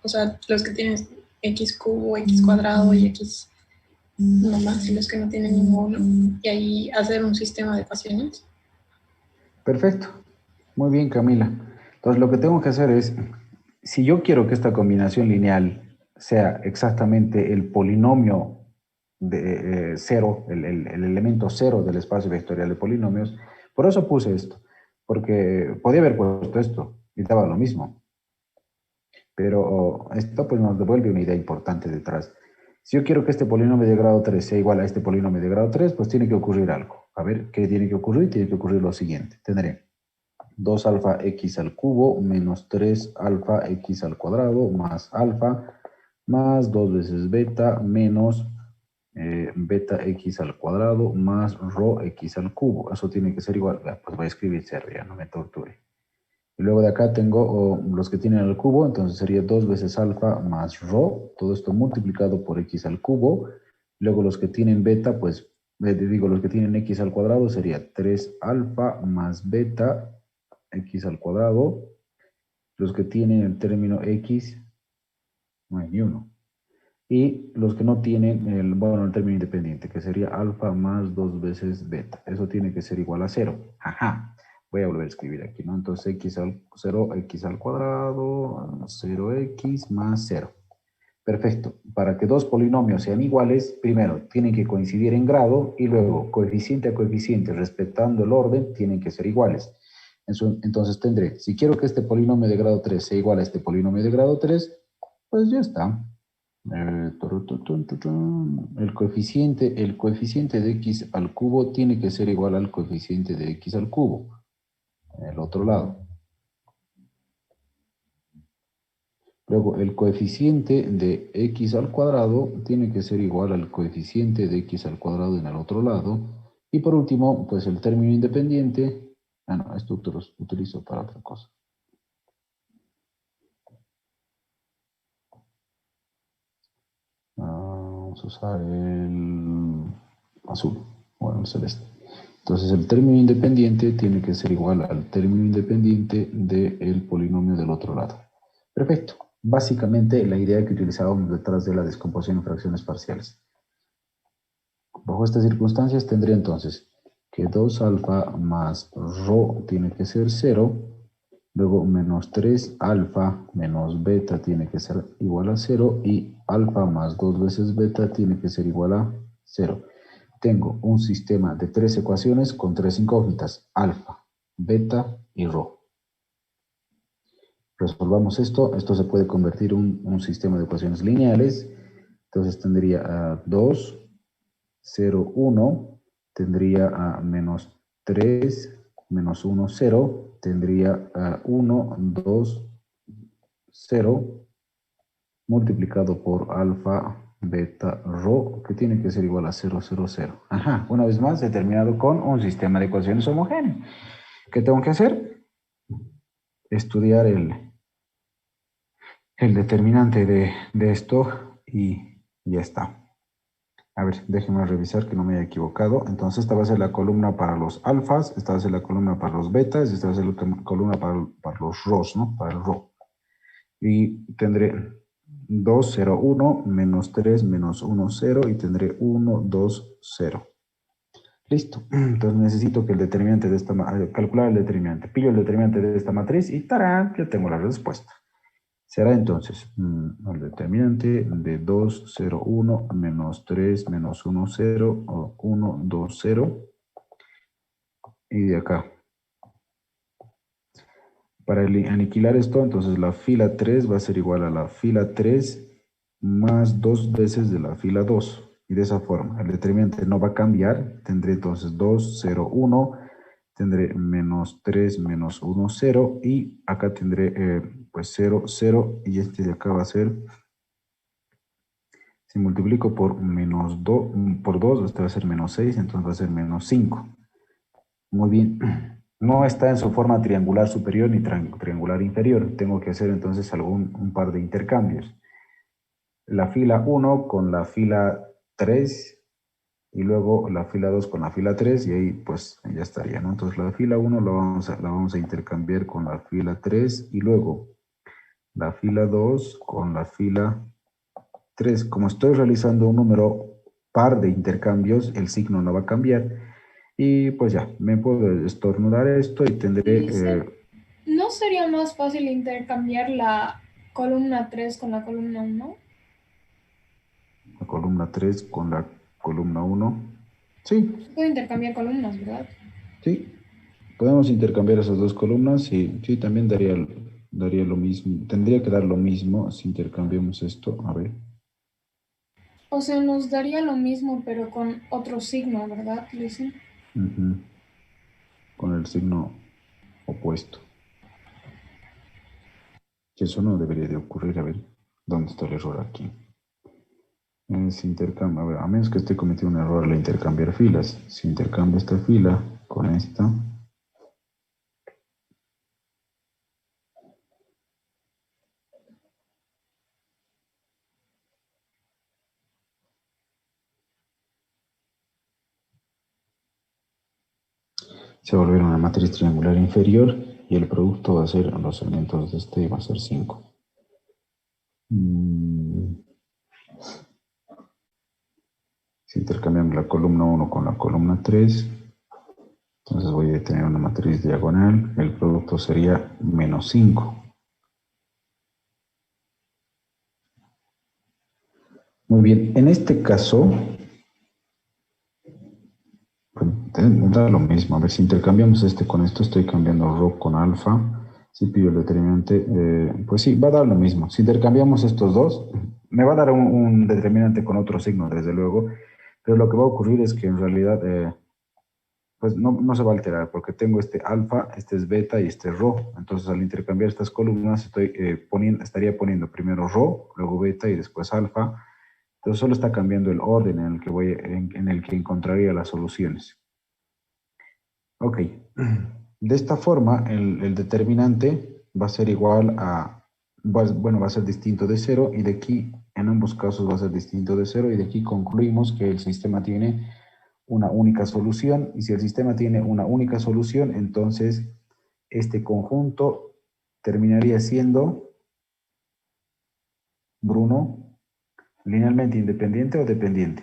o sea, los que tienen x cubo, x cuadrado y x nomás, y los que no tienen ninguno, y ahí hacer un sistema de ecuaciones. Perfecto. Muy bien, Camila. Entonces, lo que tengo que hacer es, si yo quiero que esta combinación lineal sea exactamente el polinomio de cero, el elemento cero del espacio vectorial de polinomios, por eso puse esto, porque podía haber puesto esto y daba lo mismo, pero esto pues nos devuelve una idea importante detrás. Si yo quiero que este polinomio de grado 3 sea igual a este polinomio de grado 3, pues tiene que ocurrir algo. A ver, ¿qué tiene que ocurrir? Tiene que ocurrir lo siguiente. Tendré 2 alfa x al cubo menos 3 alfa x al cuadrado más alfa más 2 veces beta menos beta x al cuadrado más rho x al cubo. Eso tiene que ser igual. Pues voy a escribir cero, ya no me torture. Y luego de acá tengo los que tienen el cubo, entonces sería 2 veces alfa más rho, todo esto multiplicado por x al cubo. Luego los que tienen beta, pues, digo, los que tienen x al cuadrado sería 3 alfa más beta x al cuadrado. Los que tienen el término x, no hay ni uno. Y los que no tienen el término independiente, que sería alfa más 2 veces beta. Eso tiene que ser igual a cero. Ajá. Voy a volver a escribir aquí, ¿no? Entonces x al 0, x al cuadrado, 0x más 0. Perfecto. Para que dos polinomios sean iguales, primero tienen que coincidir en grado y luego coeficiente a coeficiente, respetando el orden, tienen que ser iguales. Entonces tendré, si quiero que este polinomio de grado 3 sea igual a este polinomio de grado 3, pues ya está. El coeficiente de x al cubo tiene que ser igual al coeficiente de x al cubo. En el otro lado. Luego, el coeficiente de x al cuadrado tiene que ser igual al coeficiente de x al cuadrado en el otro lado. Y por último, pues el término independiente. Ah, no, esto lo utilizo para otra cosa. Vamos a usar el azul, bueno, el celeste. Entonces el término independiente tiene que ser igual al término independiente del polinomio del otro lado. Perfecto. Básicamente la idea que utilizábamos detrás de la descomposición en fracciones parciales. Bajo estas circunstancias tendría entonces que 2 alfa más rho tiene que ser 0. Luego menos 3 alfa menos beta tiene que ser igual a 0. Y alfa más 2 veces beta tiene que ser igual a 0. Tengo un sistema de 3 ecuaciones con 3 incógnitas, alfa, beta y rho. Resolvamos esto. Esto se puede convertir en un sistema de ecuaciones lineales. Entonces tendría 2, 0, 1. Tendría menos 3, menos 1, 0. Tendría 1, 2, 0. Multiplicado por alfa, beta, rho, que tiene que ser igual a 0, 0, 0. Ajá, una vez más, he terminado con un sistema de ecuaciones homogéneo. ¿Qué tengo que hacer? Estudiar el determinante de esto y ya está. A ver, déjenme revisar que no me haya equivocado. Entonces, esta va a ser la columna para los alfas, esta va a ser la columna para los betas, esta va a ser la columna para los rhos, ¿no? Para el rho. Y tendré 2, 0, 1, menos 3, menos 1, 0, y tendré 1, 2, 0. Listo. Entonces necesito que el determinante de esta, calcular el determinante. Pillo el determinante de esta matriz y ¡tarán! Ya tengo la respuesta. Será entonces el determinante de 2, 0, 1, menos 3, menos 1, 0, o 1, 2, 0. Y de acá. Para aniquilar esto, entonces la fila 3 va a ser igual a la fila 3 más 2 veces de la fila 2. Y de esa forma, el determinante no va a cambiar. Tendré entonces 2, 0, 1. Tendré menos 3, menos 1, 0. Y acá tendré pues 0, 0. Y este de acá va a ser, si multiplico por menos 2, por 2, este va a ser menos 6. Entonces va a ser menos 5. Muy bien. No está en su forma triangular superior ni triangular inferior. Tengo que hacer entonces un par de intercambios. La fila 1 con la fila 3 y luego la fila 2 con la fila 3 y ahí pues ya estaría, ¿no? Entonces la fila 1 la vamos a intercambiar con la fila 3 y luego la fila 2 con la fila 3. Como estoy realizando un número par de intercambios, el signo no va a cambiar. Y pues ya, me puedo estornudar esto y tendré... ¿No sería más fácil intercambiar la columna 3 con la columna 1? La columna 3 con la columna 1. Sí, Se puede intercambiar columnas, ¿verdad? sí. Podemos intercambiar esas dos columnas y sí, también daría lo mismo. Tendría que dar lo mismo si intercambiamos esto. A ver. O sea, nos daría lo mismo, pero con otro signo, ¿verdad, Lizzie? Con el signo opuesto. Que eso no debería de ocurrir. A ver, ¿dónde está el error aquí? A ver, a menos que esté cometiendo un error al intercambiar filas. Si intercambio esta fila con esta. Se va a volver una matriz triangular inferior y el producto va a ser los elementos de este y va a ser 5. Si intercambiamos la columna 1 con la columna 3, entonces voy a tener una matriz diagonal. El producto sería menos 5. Muy bien, en este caso, da lo mismo. A ver, si intercambiamos este con esto, estoy cambiando rho con alfa. Si pido el determinante, pues sí, va a dar lo mismo. Si intercambiamos estos dos, me va a dar un determinante con otro signo, desde luego. Pero lo que va a ocurrir es que en realidad, pues no se va a alterar porque tengo este alfa, este es beta y este es rho. Entonces al intercambiar estas columnas estaría poniendo primero rho, luego beta y después alfa. Entonces solo está cambiando el orden en el que en el que encontraría las soluciones. Ok. De esta forma el determinante va a ser igual a, bueno, va a ser distinto de cero y de aquí en ambos casos va a ser distinto de cero y de aquí concluimos que el sistema tiene una única solución, y si el sistema tiene una única solución, entonces este conjunto terminaría siendo, Bruno, linealmente independiente o dependiente.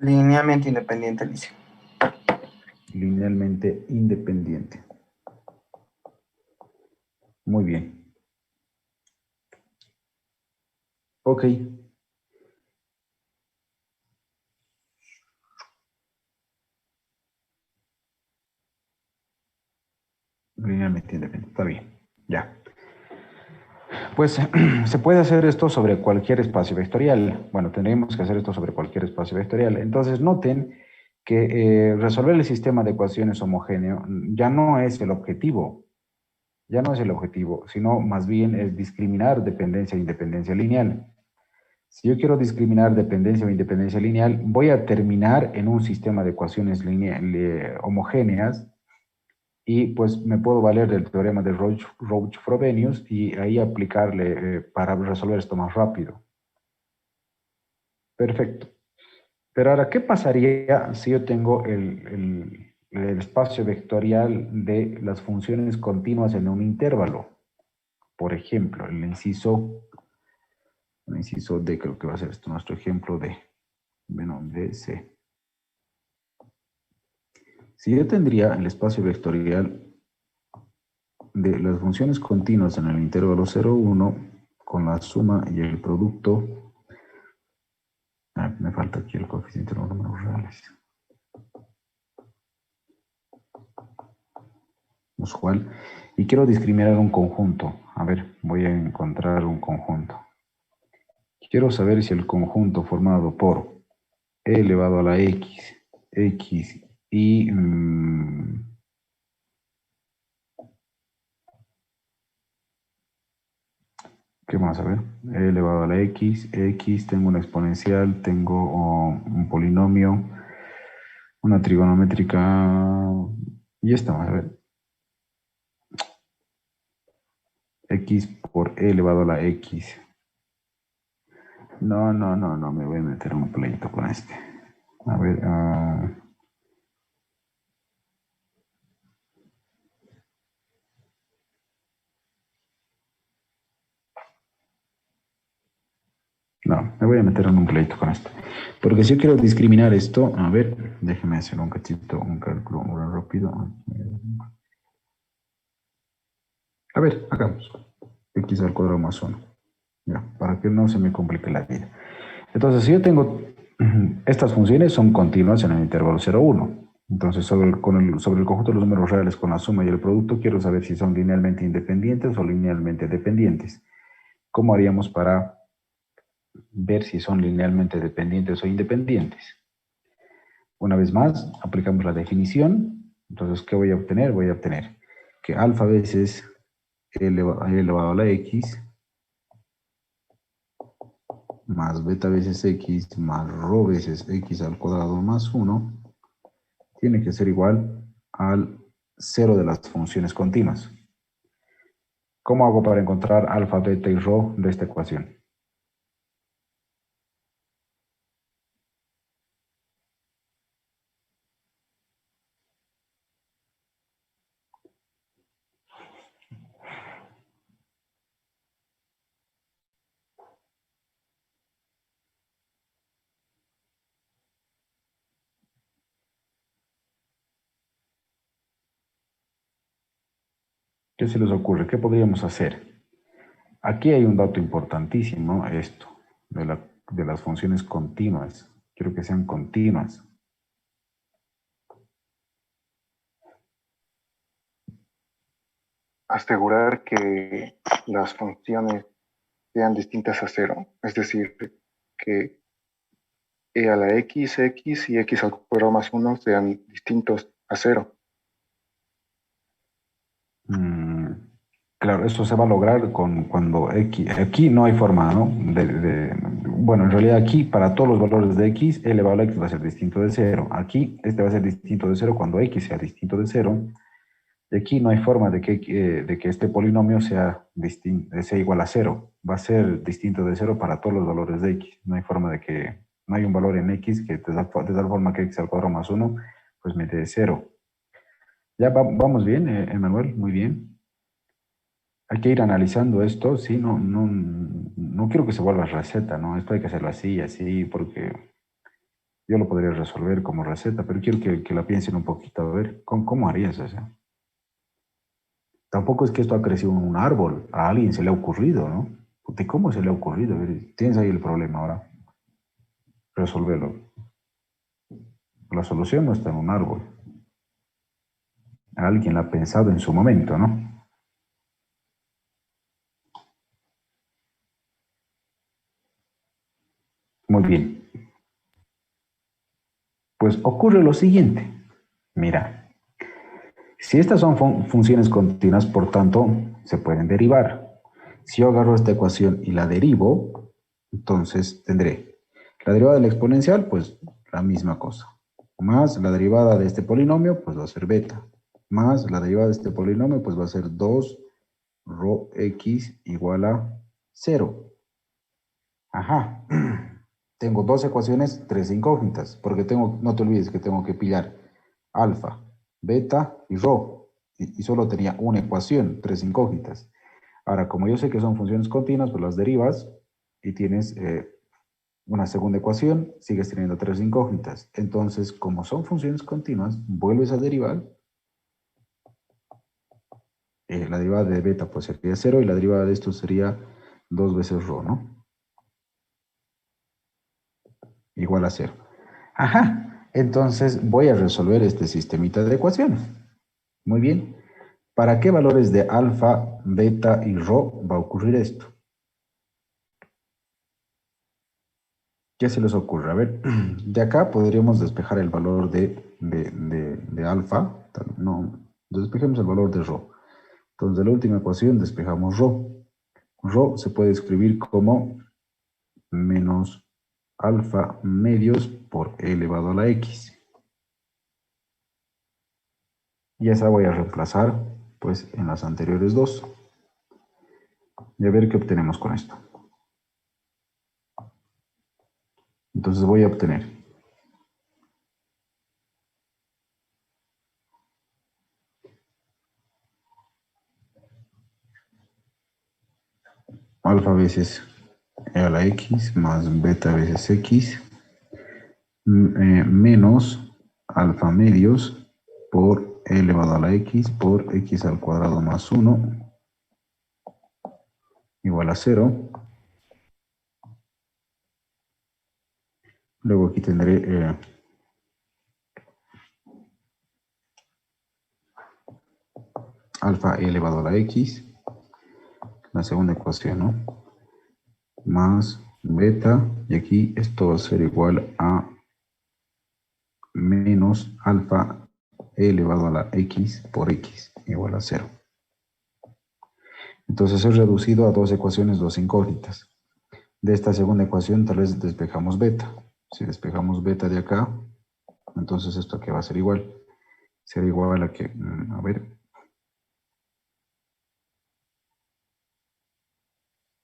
Linealmente independiente, dice. Linealmente independiente. Muy bien. Ok. Linealmente independiente, está bien. Ya. Pues se puede hacer esto sobre cualquier espacio vectorial. Bueno, tendríamos que hacer esto sobre cualquier espacio vectorial. Entonces, noten que resolver el sistema de ecuaciones homogéneo ya no es el objetivo. Ya no es el objetivo, sino más bien es discriminar dependencia e independencia lineal. Si yo quiero discriminar dependencia o independencia lineal, voy a terminar en un sistema de ecuaciones homogéneas. Y pues me puedo valer del teorema de Roche-Frobenius y ahí aplicarle para resolver esto más rápido. Perfecto. Pero ahora, ¿qué pasaría si yo tengo el espacio vectorial de las funciones continuas en un intervalo? Por ejemplo, el inciso D, creo que va a ser esto nuestro ejemplo de, bueno, de C. Si yo tendría el espacio vectorial de las funciones continuas en el intervalo 0, 1 con la suma y el producto. Me falta aquí el coeficiente de los números reales. Usual. Y quiero discriminar un conjunto. A ver, voy a encontrar un conjunto. Quiero saber si el conjunto formado por e elevado a la x y ¿qué más? A ver, e elevado a la x, tengo una exponencial, tengo un polinomio, una trigonométrica, y esta, vamos a ver. X por e elevado a la x. No, me voy a meter un pleito con este. A ver, no, me voy a meter en un pleito con esto. Porque si yo quiero discriminar esto, a ver, déjeme hacer un cachito, un cálculo muy rápido. A ver, hagamos x al cuadrado más 1. Ya, para que no se me complique la vida. Entonces, si yo tengo estas funciones son continuas en el intervalo 0, 1. Entonces, sobre el conjunto de los números reales con la suma y el producto, quiero saber si son linealmente independientes o linealmente dependientes. ¿Cómo haríamos para ver si son linealmente dependientes o independientes? Una vez más, aplicamos la definición. Entonces, ¿qué voy a obtener? Voy a obtener que alfa veces e elevado a la x más beta veces x más rho veces x al cuadrado más 1 tiene que ser igual al 0 de las funciones continuas. ¿Cómo hago para encontrar alfa, beta y rho de esta ecuación? ¿Qué se les ocurre? ¿Qué podríamos hacer? Aquí hay un dato importantísimo, esto, de las funciones continuas. Quiero que sean continuas. Asegurar que las funciones sean distintas a cero, es decir, que e a la x, x y x al cuadrado más 1 sean distintos a 0. Claro, eso se va a lograr cuando x, aquí no hay forma, ¿no? Bueno, en realidad aquí para todos los valores de x, elevado a la x va a ser distinto de 0. Aquí este va a ser distinto de 0 cuando x sea distinto de 0. Y aquí no hay forma de que este polinomio sea igual a 0. Va a ser distinto de 0 para todos los valores de x. No hay forma de que, no hay un valor en x que de tal forma que x al cuadrado más 1, pues me dé 0. Ya vamos bien, Emanuel, muy bien. Hay que ir analizando esto, sí, no quiero que se vuelva receta, ¿no? Esto hay que hacerlo así, así, porque yo lo podría resolver como receta, pero quiero que la piensen un poquito, a ver, ¿cómo harías eso? Tampoco es que esto ha crecido en un árbol, a alguien se le ha ocurrido, ¿no? ¿De cómo se le ha ocurrido? A ver, tienes ahí el problema ahora, resolverlo. La solución no está en un árbol. Alguien la ha pensado en su momento, ¿no? Muy bien. Pues ocurre lo siguiente. Mira, si estas son funciones continuas, por tanto, se pueden derivar. Si yo agarro esta ecuación y la derivo, entonces tendré la derivada de la exponencial, pues la misma cosa. Más la derivada de este polinomio, pues va a ser beta. Más la derivada de este polinomio, pues va a ser 2 rho x igual a 0. Ajá. Tengo dos ecuaciones, tres incógnitas, porque no te olvides que tengo que pillar alfa, beta y rho. Y solo tenía una ecuación, tres incógnitas. Ahora, como yo sé que son funciones continuas, pues las derivas y tienes una segunda ecuación, sigues teniendo tres incógnitas. Entonces, como son funciones continuas, vuelves a derivar. La derivada de beta pues sería 0 y la derivada de esto sería 2 veces rho, ¿no? Igual a 0. Ajá, entonces voy a resolver este sistemita de ecuaciones. Muy bien. ¿Para qué valores de alfa, beta y rho va a ocurrir esto? ¿Qué se les ocurre? A ver, de acá podríamos despejar el valor de alfa. No, despejemos el valor de rho. Entonces, de la última ecuación despejamos rho. Rho se puede escribir como menos alfa medios por e elevado a la x. Y esa voy a reemplazar, pues, en las anteriores dos. Y a ver qué obtenemos con esto. Entonces voy a obtener alfa veces e a la x más beta veces x menos alfa medios por e elevado a la x por x al cuadrado más 1 igual a 0. Luego aquí tendré alfa e elevado a la x, la segunda ecuación, ¿no? Más beta, y aquí esto va a ser igual a menos alfa e elevado a la x por x igual a 0. Entonces es reducido a dos ecuaciones, dos incógnitas. De esta segunda ecuación tal vez despejamos beta. Si despejamos beta de acá, entonces esto aquí va a ser igual. Será igual a que, a ver,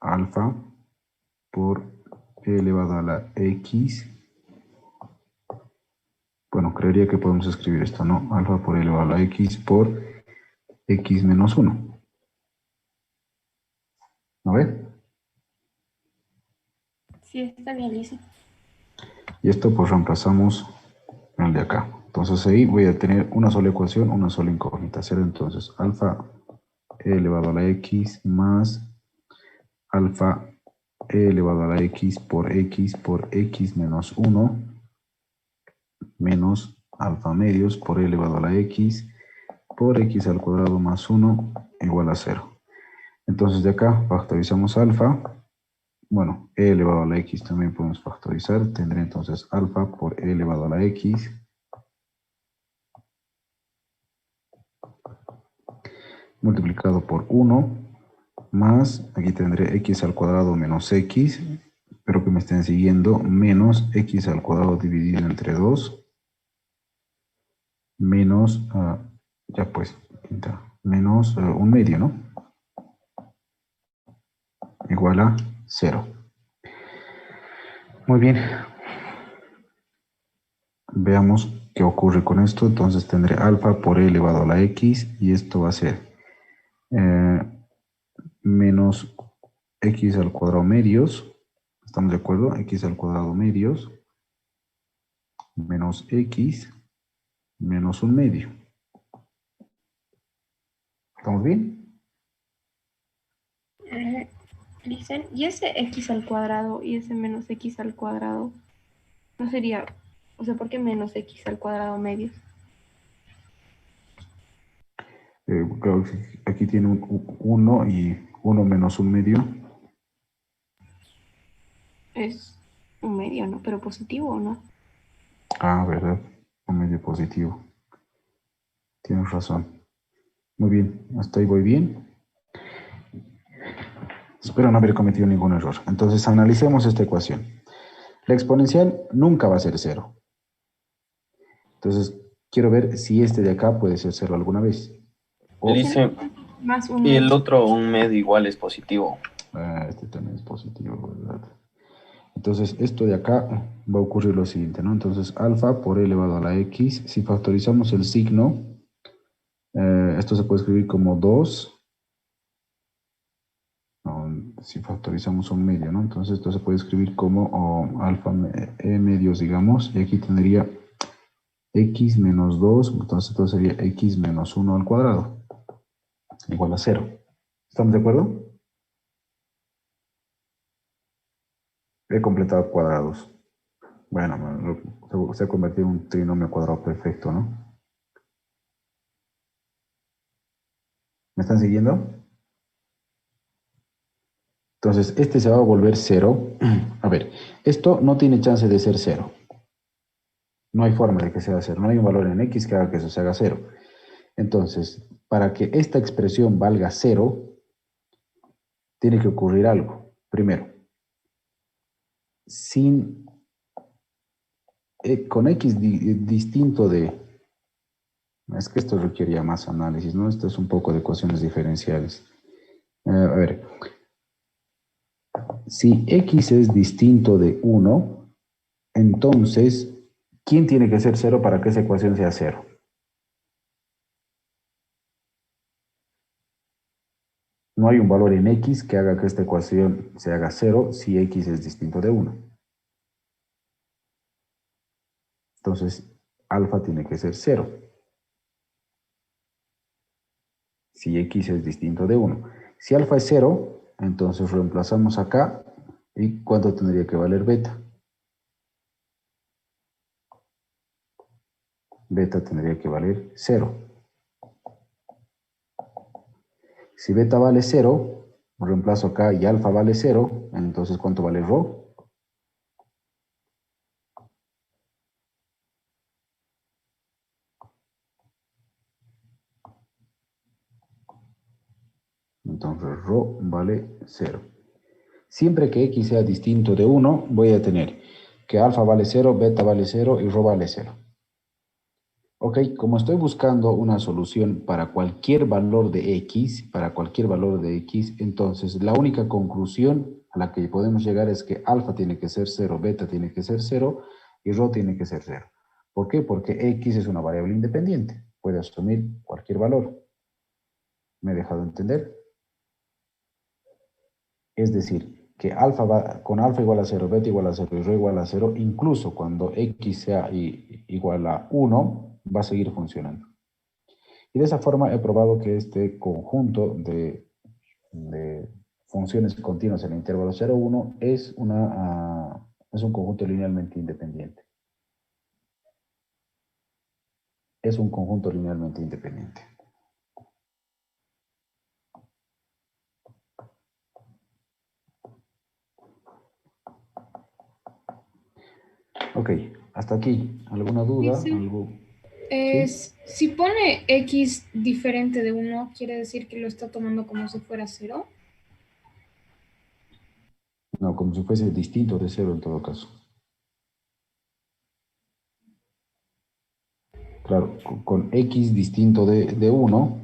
alfa por e elevado a la x. Bueno, creería que podemos escribir esto, ¿no? Alfa por e elevado a la x por x menos 1. ¿No ve? Sí, está bien, Lisa. Y esto pues reemplazamos en el de acá. Entonces ahí voy a tener una sola ecuación, una sola incógnita. Será entonces alfa e elevado a la x más alfa e elevado a la x por x menos 1 menos alfa medios por e elevado a la x por x al cuadrado más 1 igual a 0. Entonces de acá factorizamos alfa bueno, e elevado a la x también podemos factorizar. Tendré entonces alfa por e elevado a la x. Multiplicado por 1, más, aquí tendré x al cuadrado menos x, espero que me estén siguiendo, menos x al cuadrado dividido entre 2, menos, ya pues, menos 1/2, ¿no? Igual a 0. Muy bien. Veamos qué ocurre con esto. Entonces tendré alfa por e elevado a la x, y esto va a ser menos x al cuadrado medios. ¿Estamos de acuerdo? X al cuadrado medios menos x menos 1/2. ¿Estamos bien? Dicen, y ese x al cuadrado y ese menos x al cuadrado, no sería, o sea, ¿por qué menos x al cuadrado medio? Claro, aquí tiene un 1 y 1 menos 1/2. Es un medio, ¿no? Pero positivo o no. Ah, ¿verdad? 1/2 positivo. Tienes razón. Muy bien, hasta ahí voy bien. Espero no haber cometido ningún error. Entonces, analicemos esta ecuación. La exponencial nunca va a ser 0. Entonces, quiero ver si este de acá puede ser 0 alguna vez. O, Dice, Más un y el medio. otro, un medio igual es positivo. este también es positivo, ¿verdad? Entonces, esto de acá va a ocurrir lo siguiente, ¿no? Entonces, alfa por e elevado a la x, si factorizamos el signo, esto se puede escribir como 2. No, si factorizamos un medio, ¿no? Entonces, esto se puede escribir como alfa e medios, digamos, y aquí tendría x menos 2, entonces esto sería x menos 1 al cuadrado, igual a 0. ¿Estamos de acuerdo? He completado cuadrados. Bueno, se ha convertido en un trinomio cuadrado perfecto, ¿no? ¿Me están siguiendo? Entonces, este se va a volver 0. A ver, esto no tiene chance de ser 0. No hay forma de que sea 0. No hay un valor en x que haga que eso se haga 0. Entonces, para que esta expresión valga 0, tiene que ocurrir algo. Primero, con x distinto de... Es que esto requería más análisis, ¿no? Esto es un poco de ecuaciones diferenciales. A ver, si x es distinto de 1, entonces, ¿quién tiene que ser 0 para que esa ecuación sea 0? No hay un valor en x que haga que esta ecuación se haga 0 si x es distinto de 1. Entonces, alfa tiene que ser 0 si x es distinto de 1. Si alfa es 0, entonces reemplazamos acá. ¿Y cuánto tendría que valer beta? Beta tendría que valer 0. Si beta vale 0, reemplazo acá y alfa vale 0, entonces ¿cuánto vale rho? Entonces rho vale 0. Siempre que x sea distinto de 1, voy a tener que alfa vale 0, beta vale 0 y rho vale 0. Ok, como estoy buscando una solución para cualquier valor de x, entonces la única conclusión a la que podemos llegar es que alfa tiene que ser 0, beta tiene que ser 0 y rho tiene que ser 0. ¿Por qué? Porque x es una variable independiente, puede asumir cualquier valor. ¿Me he dejado entender? Es decir, que con alfa igual a 0, beta igual a 0 y rho igual a 0, incluso cuando x sea igual a 1, va a seguir funcionando. Y de esa forma he probado que este conjunto de funciones continuas en el intervalo 0, 1 es un conjunto linealmente independiente. Es un conjunto linealmente independiente. Ok, hasta aquí. ¿Alguna duda? Dice, ¿Algo? ¿Sí? si pone x diferente de 1, ¿quiere decir que lo está tomando como si fuera 0? No, como si fuese distinto de cero en todo caso. Claro, con x distinto de 1,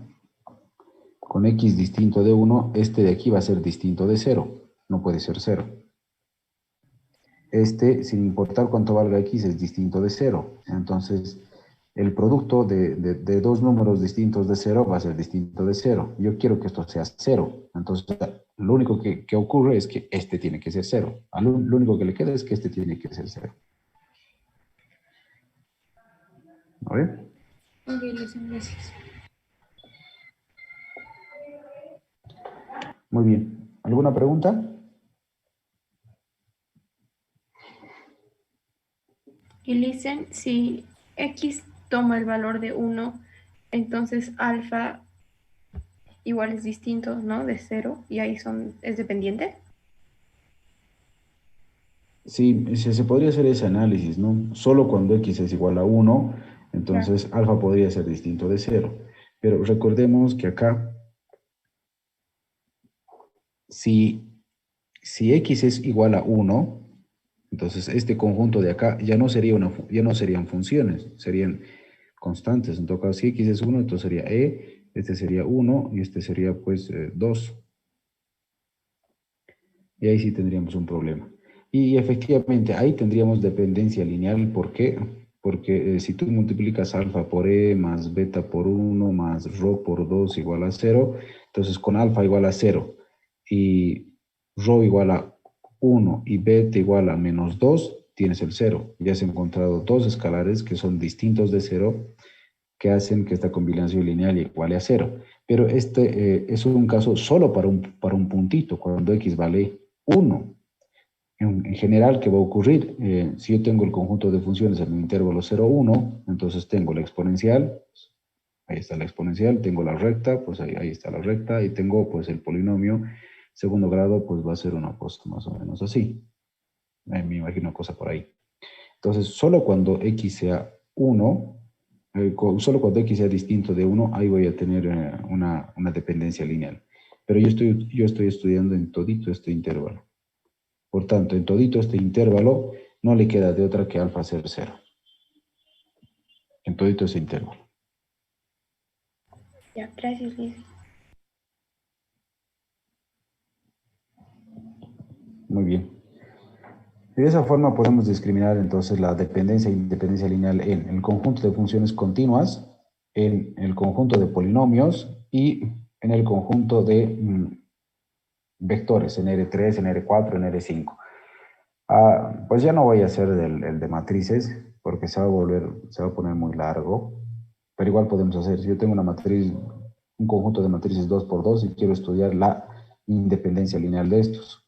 con x distinto de 1, este de aquí va a ser distinto de cero. No puede ser cero. Este, sin importar cuánto valga x, es distinto de cero. Entonces, el producto de dos números distintos de cero va a ser distinto de cero. Yo quiero que esto sea cero. Entonces, lo único que ocurre es que este tiene que ser cero. Lo único que le queda es que este tiene que ser cero. ¿Vale? Ok, gracias. Muy bien. ¿Alguna pregunta? Y dicen, si x toma el valor de 1, entonces alfa igual es distinto, ¿no? De 0, y ahí es dependiente. Sí, se podría hacer ese análisis, ¿no? Solo cuando x es igual a 1, Claro. entonces alfa podría ser distinto de cero. Pero recordemos que acá, si x es igual a 1, entonces este conjunto de acá ya no ya no serían funciones, serían constantes. En todo caso, si x es 1, entonces sería este sería 1 y este sería pues 2. Y ahí sí tendríamos un problema. Y efectivamente, ahí tendríamos dependencia lineal. ¿Por qué? Porque si tú multiplicas alfa por e más beta por 1 más rho por 2 igual a 0, entonces con alfa igual a 0 y rho igual a 1 y beta igual a menos 2, tienes el 0. Ya has encontrado dos escalares que son distintos de 0 que hacen que esta combinación lineal iguale a 0. Pero este es un caso solo para un puntito, cuando x vale 1. En general, ¿qué va a ocurrir? Si yo tengo el conjunto de funciones en un intervalo 0, 1, entonces tengo la exponencial, ahí está la exponencial, tengo la recta, pues ahí está la recta, y tengo pues el polinomio segundo grado, pues va a ser una cosa más o menos así. Me imagino cosa por ahí. Entonces, solo cuando x sea 1, solo cuando x sea distinto de 1, ahí voy a tener una dependencia lineal. Pero yo estoy estudiando en todito este intervalo. Por tanto, en todito este intervalo no le queda de otra que alfa ser 0. En todito ese intervalo. Ya, gracias, Liz. Muy bien. De esa forma podemos discriminar entonces la dependencia e independencia lineal en el conjunto de funciones continuas, en el conjunto de polinomios y en el conjunto de vectores, en R3, en R4, en R5. Pues ya no voy a hacer el de matrices porque se va a poner muy largo, pero igual podemos hacer, si yo tengo una matriz, un conjunto de matrices 2 por 2 y quiero estudiar la independencia lineal de estos.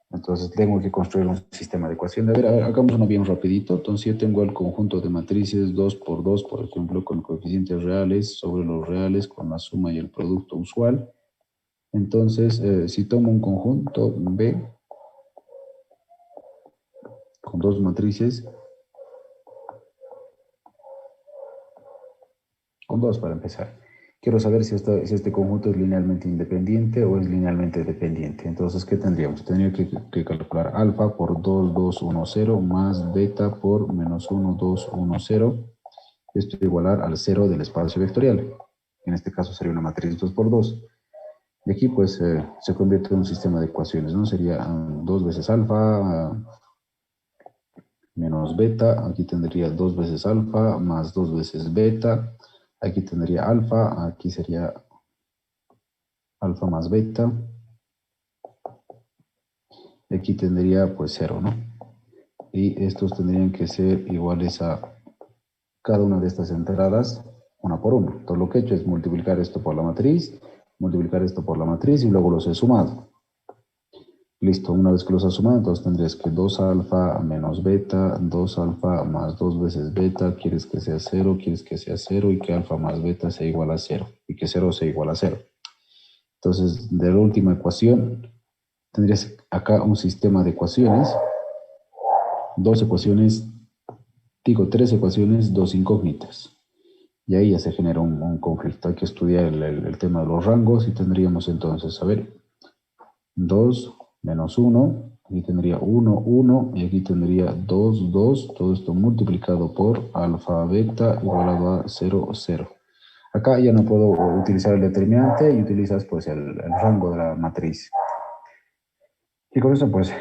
Entonces tengo que construir un sistema de ecuaciones. A ver, hagamos uno bien rapidito. Entonces yo tengo el conjunto de matrices 2 por 2, por ejemplo, con coeficientes reales sobre los reales, con la suma y el producto usual. Entonces, si tomo un conjunto B con dos matrices, con dos para empezar. Quiero saber si este conjunto es linealmente independiente o es linealmente dependiente. Entonces, ¿qué tendríamos? Tendría que calcular alfa por 2, 2, 1, 0 más beta por menos 1, 2, 1, 0. Esto igualar al 0 del espacio vectorial. En este caso sería una matriz 2 por 2. Y aquí pues se convierte en un sistema de ecuaciones, ¿no? Sería 2 veces alfa menos beta. Aquí tendría 2 veces alfa más 2 veces beta. Aquí tendría alfa, aquí sería alfa más beta. Y aquí tendría pues 0, ¿no? Y estos tendrían que ser iguales a cada una de estas entradas, una por una. Entonces lo que he hecho es multiplicar esto por la matriz, multiplicar esto por la matriz y luego los he sumado. Listo, una vez que los has sumado, entonces tendrías que 2 alfa menos beta, 2 alfa más 2 veces beta, quieres que sea 0, quieres que sea 0 y que alfa más beta sea igual a 0 y que 0 sea igual a 0. Entonces, de la última ecuación, tendrías acá un sistema de ecuaciones dos ecuaciones, digo, tres ecuaciones, dos incógnitas. Y ahí ya se genera un conflicto. Hay que estudiar el tema de los rangos y tendríamos entonces, a ver, 2 menos 1, aquí tendría 1, 1, y aquí tendría 2, 2, todo esto multiplicado por alfa, beta, igualado a 0, 0. Acá ya no puedo utilizar el determinante y utilizas pues el rango de la matriz. Y con eso pues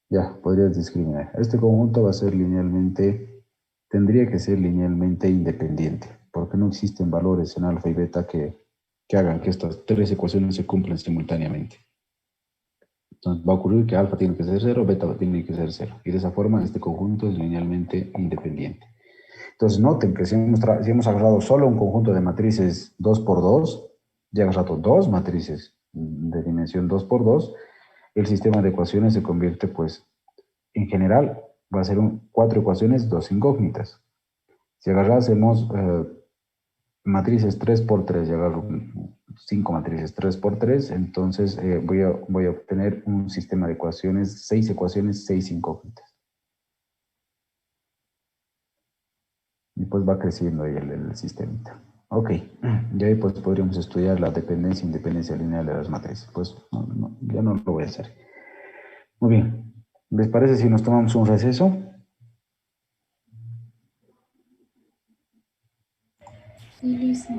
ya podrías discriminar. Este conjunto va a ser linealmente, tendría que ser linealmente independiente, porque no existen valores en alfa y beta que hagan que estas tres ecuaciones se cumplan simultáneamente. Entonces va a ocurrir que alfa tiene que ser cero, beta tiene que ser cero. Y de esa forma este conjunto es linealmente independiente. Entonces noten que si hemos agarrado solo un conjunto de matrices 2 por 2, ya he agarrado dos matrices de dimensión 2 por 2, el sistema de ecuaciones se convierte pues en general va a ser cuatro ecuaciones, dos incógnitas. Si agarrásemos matrices 3 por 3 y agarro 5 matrices 3 por 3, entonces voy a obtener un sistema de ecuaciones, 6 ecuaciones, 6 incógnitas. Y pues va creciendo ahí el sistemita. Ok, y ahí pues podríamos estudiar la dependencia e independencia lineal de las matrices. Pues ya no lo voy a hacer. Muy bien, ¿les parece si nos tomamos un receso? Sí, listo.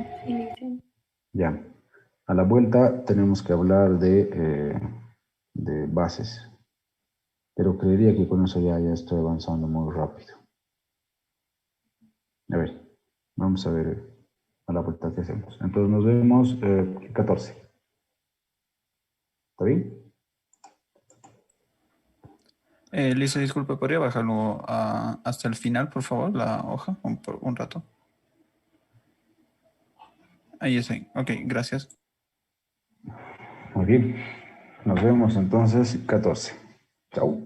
Ya. A la vuelta tenemos que hablar de bases. Pero creería que con eso ya estoy avanzando muy rápido. A ver, vamos a ver a la vuelta que hacemos. Entonces nos vemos 14. ¿Está bien? Lisa, disculpe, ¿podría bajarlo hasta el final, por favor, la hoja, por un rato? Ahí está. Ok, gracias. Muy bien. Nos vemos entonces 14. Chao.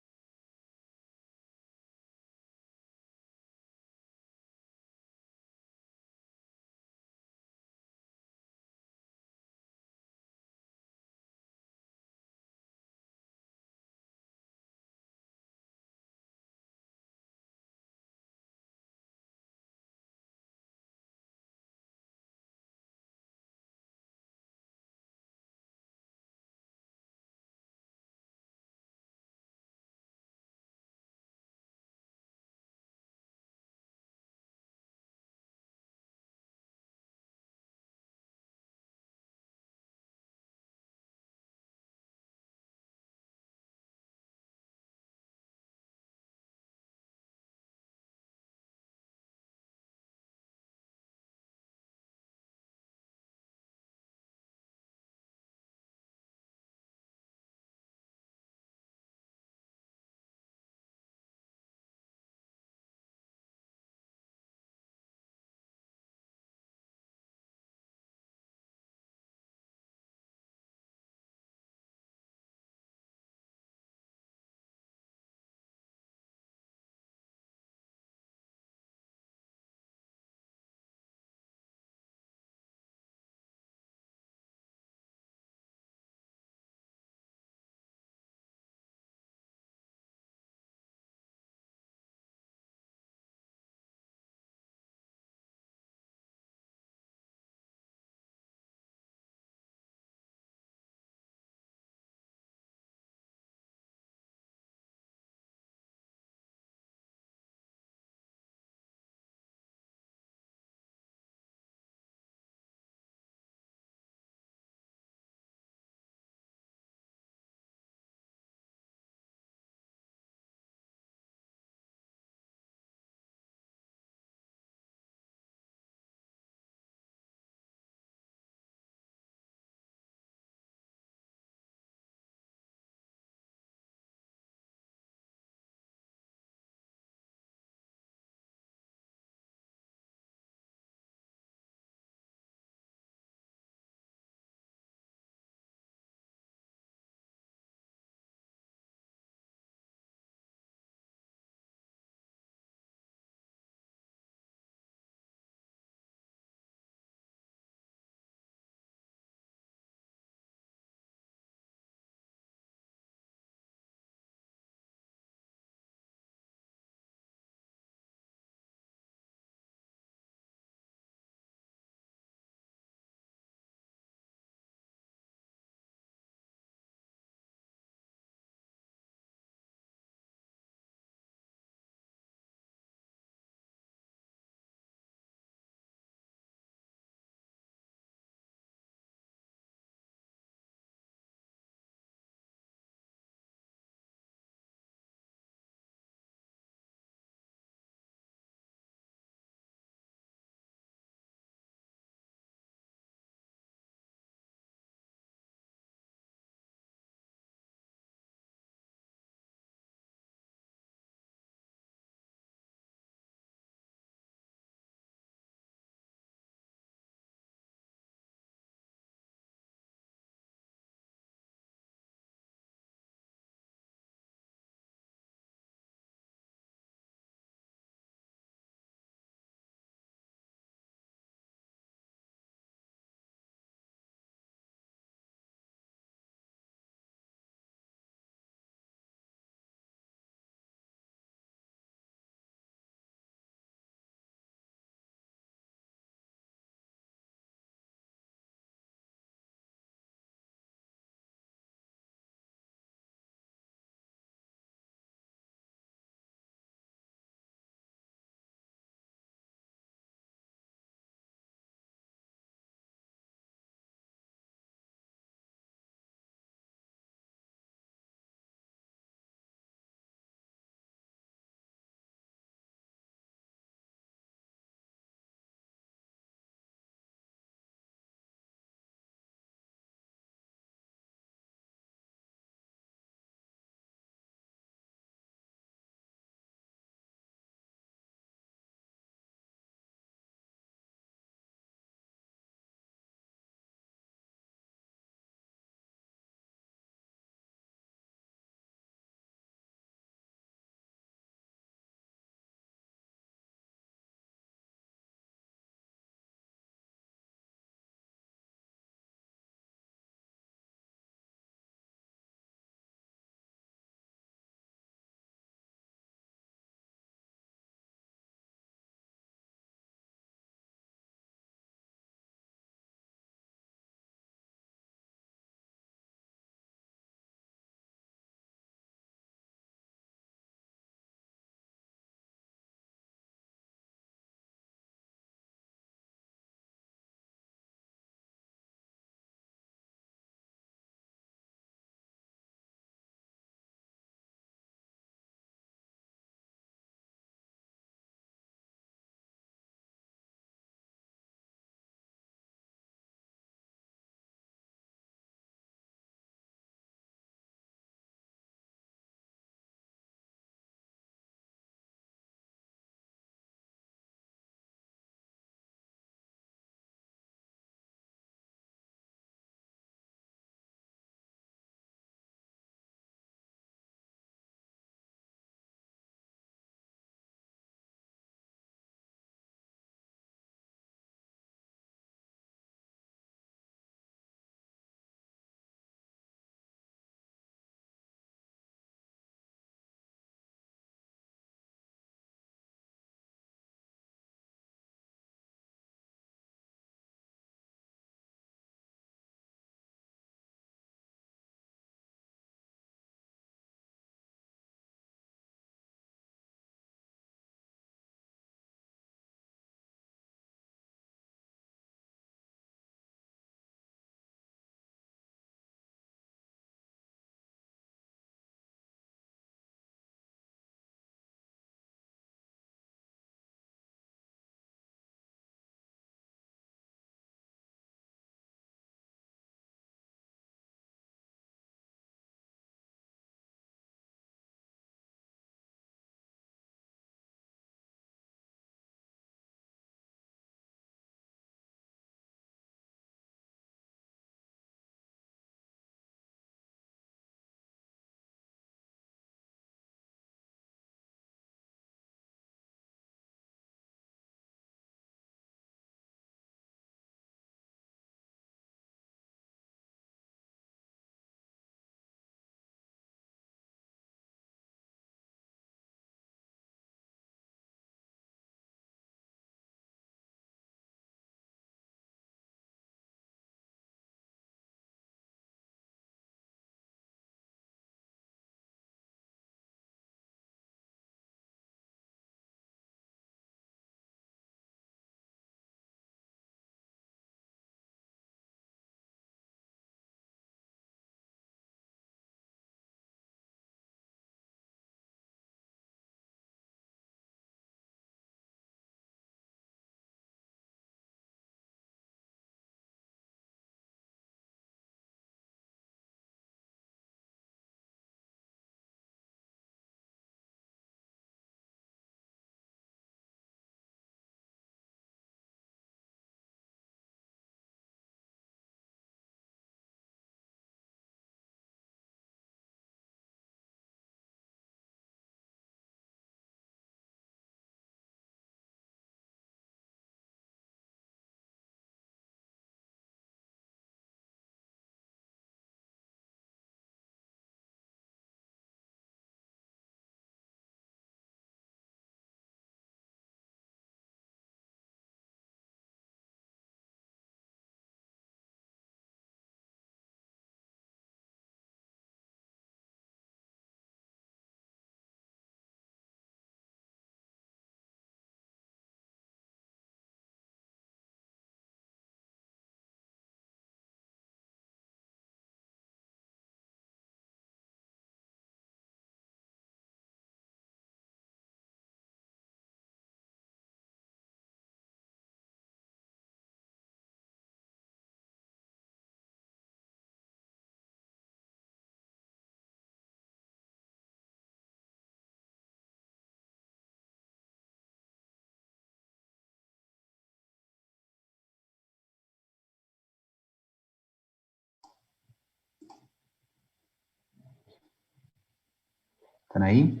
¿Están ahí?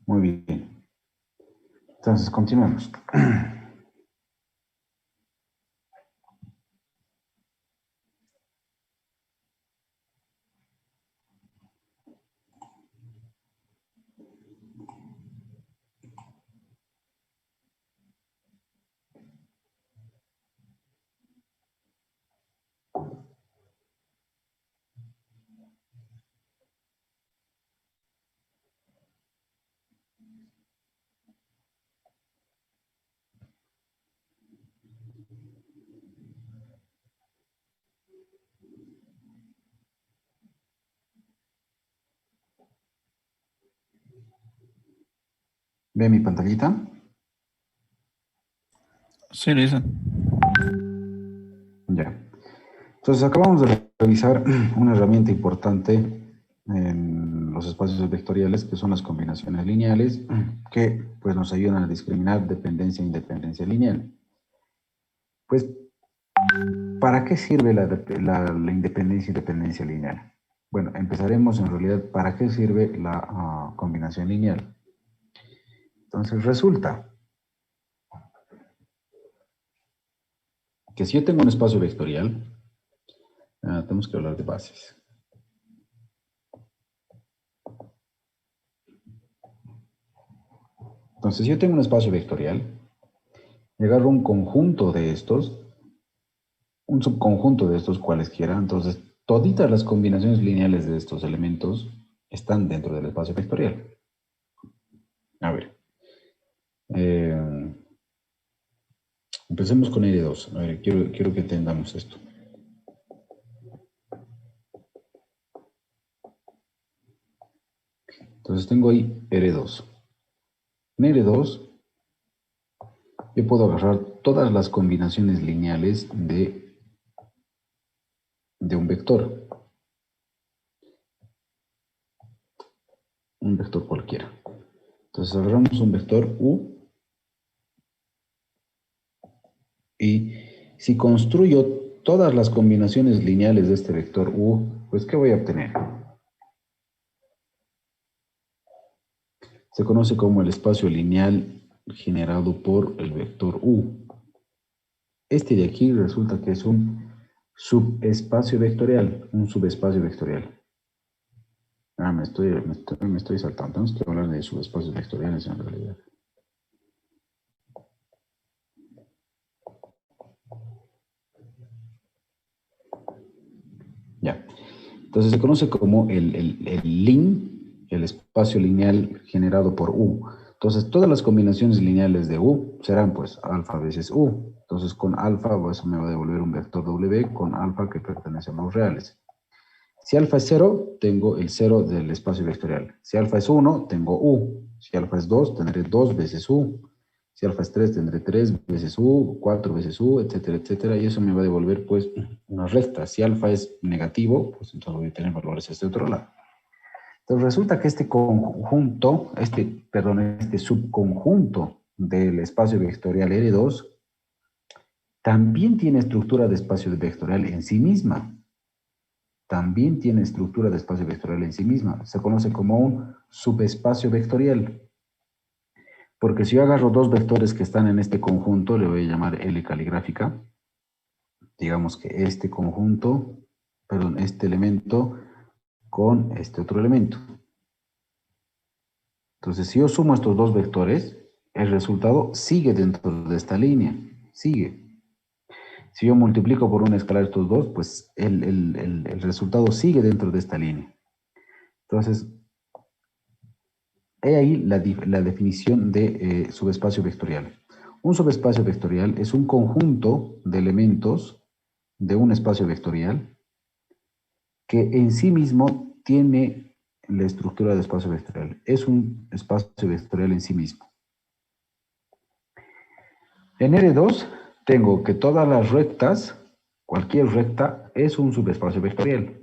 Muy bien. Entonces, continuemos. ¿Ve mi pantallita? Sí, Lisa. Ya. Entonces, acabamos de revisar una herramienta importante en los espacios vectoriales, que son las combinaciones lineales, que pues, nos ayudan a discriminar dependencia e independencia lineal. Pues, ¿para qué sirve la independencia y dependencia lineal? Bueno, empezaremos en realidad, ¿para qué sirve la combinación lineal? Entonces, resulta que si yo tengo un espacio vectorial, tenemos que hablar de bases. Entonces, si yo tengo un espacio vectorial, y agarro un conjunto de estos, un subconjunto de estos cualesquiera, entonces toditas las combinaciones lineales de estos elementos están dentro del espacio vectorial. A ver. Empecemos con R2. A ver, quiero que entendamos esto. Entonces tengo ahí R2. En R2 yo puedo agarrar todas las combinaciones lineales de un vector. Un vector cualquiera. Entonces agarramos un vector U y si construyo todas las combinaciones lineales de este vector U, pues ¿qué voy a obtener? Se conoce como el espacio lineal generado por el vector U. Este de aquí resulta que es un subespacio vectorial, me estoy saltando. Tenemos que hablar de subespacios vectoriales en realidad. Ya. Entonces se conoce como el espacio lineal generado por U. Entonces todas las combinaciones lineales de U serán pues alfa veces U. Entonces con alfa eso me va a devolver un vector W con alfa que pertenece a los reales. Si alfa es 0, tengo el 0 del espacio vectorial. Si alfa es 1, tengo U. Si alfa es 2, tendré 2 veces U. Si alfa es 3, tendré 3 veces U, 4 veces U, etcétera, etcétera. Y eso me va a devolver, pues, una recta. Si alfa es negativo, pues entonces voy a tener valores a este otro lado. Entonces resulta que este conjunto, este subconjunto del espacio vectorial R2 también tiene estructura de espacio vectorial en sí misma. También tiene estructura de espacio vectorial en sí misma. Se conoce como un subespacio vectorial. Porque si yo agarro dos vectores que están en este conjunto, le voy a llamar L caligráfica. Digamos que este conjunto, perdón, este elemento con este otro elemento. Entonces, si yo sumo estos dos vectores, el resultado sigue dentro de esta línea. Sigue. Si yo multiplico por un escalar estos dos, pues el resultado sigue dentro de esta línea. Entonces, he ahí la definición de subespacio vectorial. Un subespacio vectorial es un conjunto de elementos de un espacio vectorial que en sí mismo tiene la estructura de espacio vectorial. Es un espacio vectorial en sí mismo. En R2 tengo que todas las rectas Cualquier recta es un subespacio vectorial.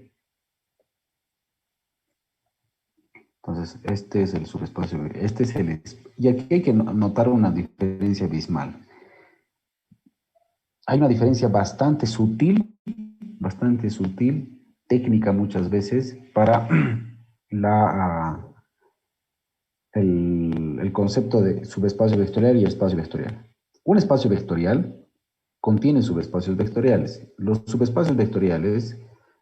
Entonces, este es el subespacio, este es el... Y aquí hay que notar una diferencia abismal. Hay una diferencia bastante sutil, técnica muchas veces, para el concepto de subespacio vectorial y espacio vectorial. Un espacio vectorial contiene subespacios vectoriales. Los subespacios vectoriales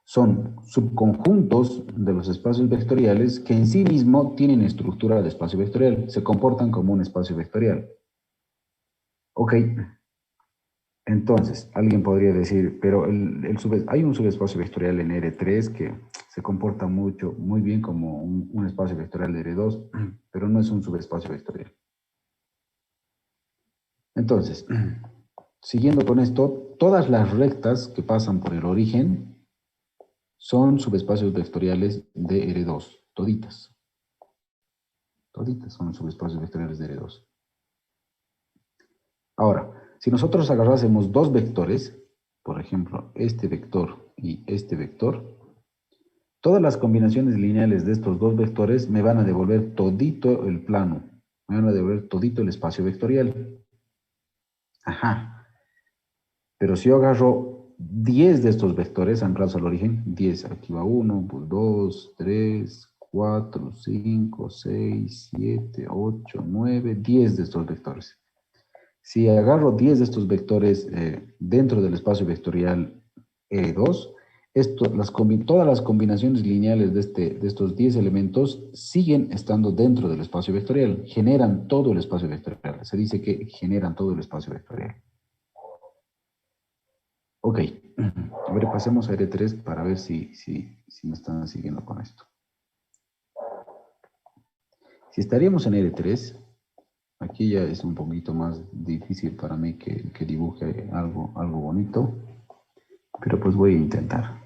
son subconjuntos de los espacios vectoriales que en sí mismo tienen estructura de espacio vectorial, se comportan como un espacio vectorial. Ok, entonces, alguien podría decir, pero hay un subespacio vectorial en R3 que se comporta muy bien como un espacio vectorial de R2, pero no es un subespacio vectorial. Entonces, siguiendo con esto, todas las rectas que pasan por el origen son subespacios vectoriales de R2, toditas. Toditas son subespacios vectoriales de R2. Ahora, si nosotros agarrásemos dos vectores, por ejemplo, este vector y este vector, todas las combinaciones lineales de estos dos vectores me van a devolver todito el plano, me van a devolver todito el espacio vectorial. Ajá. Pero si yo agarro 10 de estos vectores anclados al origen, 10, aquí va 1, 2, 3, 4, 5, 6, 7, 8, 9, 10 de estos vectores. Si agarro 10 de estos vectores dentro del espacio vectorial E2, todas las combinaciones lineales de estos 10 elementos siguen estando dentro del espacio vectorial, generan todo el espacio vectorial. Se dice que generan todo el espacio vectorial. Ok, a ver, pasemos a R3 para ver si me están siguiendo con esto. Si estaríamos en R3, aquí ya es un poquito más difícil para mí que dibuje algo bonito, pero pues voy a intentar.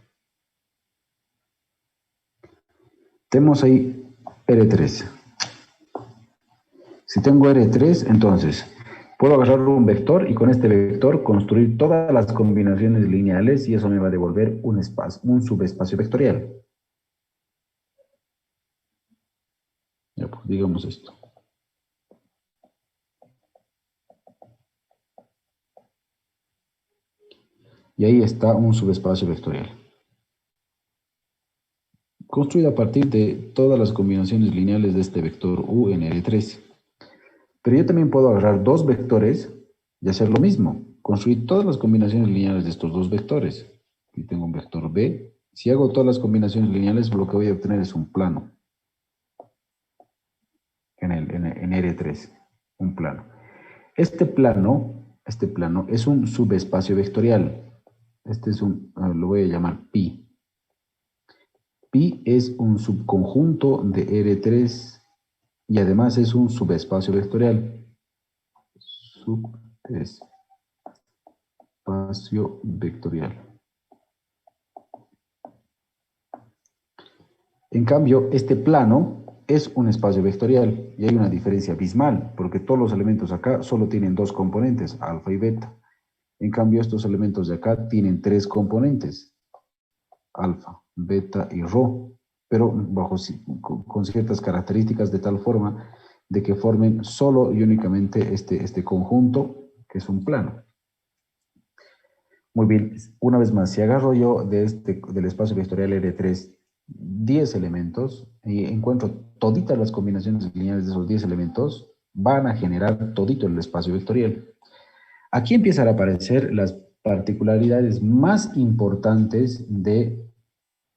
Tenemos ahí R3. Si tengo R3, entonces puedo agarrar un vector y con este vector construir todas las combinaciones lineales y eso me va a devolver un subespacio vectorial. Ya, pues digamos esto. Y ahí está un subespacio vectorial, construido a partir de todas las combinaciones lineales de este vector U en R3. Pero yo también puedo agarrar dos vectores y hacer lo mismo, construir todas las combinaciones lineales de estos dos vectores. Aquí tengo un vector B. Si hago todas las combinaciones lineales, lo que voy a obtener es un plano. En R3, un plano. Este plano es un subespacio vectorial. Este es lo voy a llamar Pi. Pi es un subconjunto de R3 y además es un subespacio vectorial. Subespacio vectorial. En cambio, este plano es un espacio vectorial y hay una diferencia abismal porque todos los elementos acá solo tienen dos componentes, alfa y beta. En cambio, estos elementos de acá tienen tres componentes, alfa, beta y rho, pero con ciertas características de tal forma de que formen solo y únicamente este conjunto, que es un plano. Muy bien, una vez más, si agarro yo del espacio vectorial R3 10 elementos y encuentro toditas las combinaciones lineales de esos 10 elementos, van a generar todito el espacio vectorial. Aquí empiezan a aparecer las particularidades más importantes de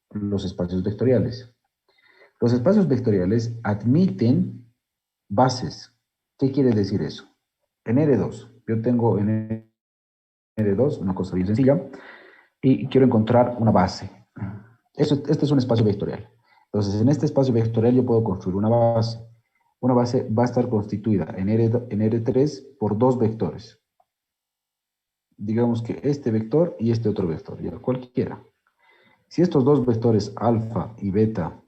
los espacios vectoriales. Los espacios vectoriales admiten bases. ¿Qué quiere decir eso? En R2, yo tengo en R2 una cosa bien sencilla y quiero encontrar una base. Este es un espacio vectorial. Entonces, en este espacio vectorial yo puedo construir una base. Una base va a estar constituida en R3 por dos vectores. Digamos que este vector y este otro vector, ya cualquiera. Si estos dos vectores alfa y beta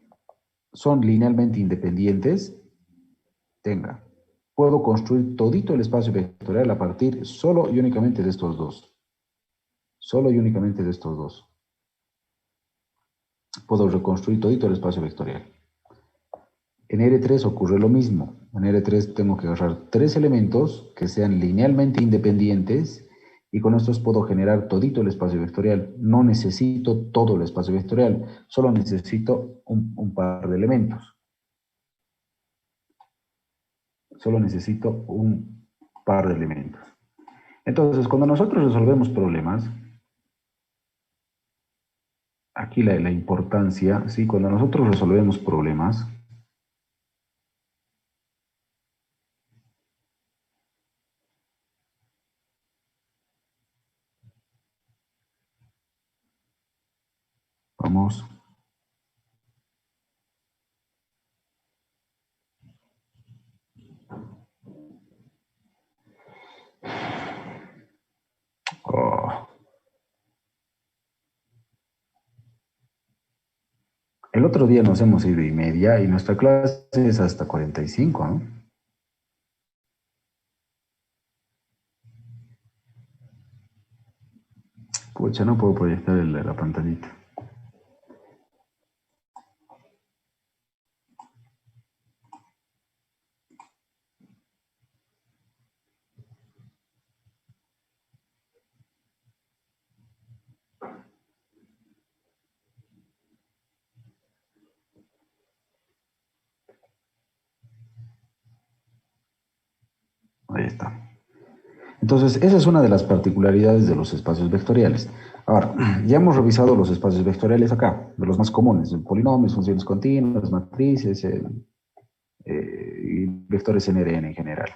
son linealmente independientes, puedo construir todito el espacio vectorial a partir solo y únicamente de estos dos. solo y únicamente de estos dos. Puedo reconstruir todito el espacio vectorial. En R3 ocurre lo mismo. En R3 tengo que agarrar tres elementos que sean linealmente independientes y con estos puedo generar todito el espacio vectorial. No necesito todo el espacio vectorial, solo necesito un par de elementos. Solo necesito un par de elementos. Entonces, cuando nosotros resolvemos problemas, aquí la importancia, ¿sí? Cuando nosotros resolvemos problemas, vamos, oh, el otro día nos hemos ido y media y nuestra clase es hasta 45, ¿no? Pucha, no puedo proyectar la pantallita. Ahí está. Entonces, esa es una de las particularidades de los espacios vectoriales. Ahora, ya hemos revisado los espacios vectoriales acá, de los más comunes, polinomios, funciones continuas, matrices, y vectores NRN en general.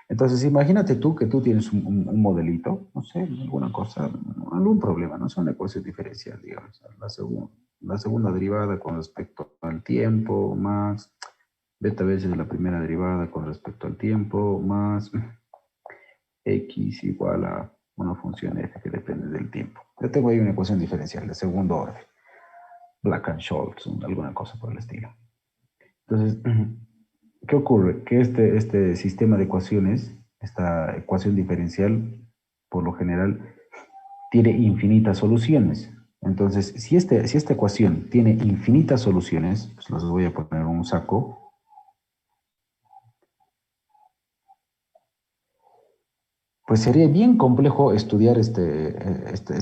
Entonces, imagínate tú que tú tienes un modelito, no sé, alguna cosa, algún problema, no sé, una ecuación diferencial, digamos, la segunda derivada con respecto al tiempo, más beta veces la primera derivada con respecto al tiempo, más x igual a una función f que depende del tiempo. Yo tengo ahí una ecuación diferencial de segundo orden. Black and Scholes, alguna cosa por el estilo. Entonces, ¿qué ocurre? Que este sistema de ecuaciones, esta ecuación diferencial, por lo general, tiene infinitas soluciones. Entonces, si esta ecuación tiene infinitas soluciones, pues las voy a poner en un saco. Pues sería bien complejo estudiar esta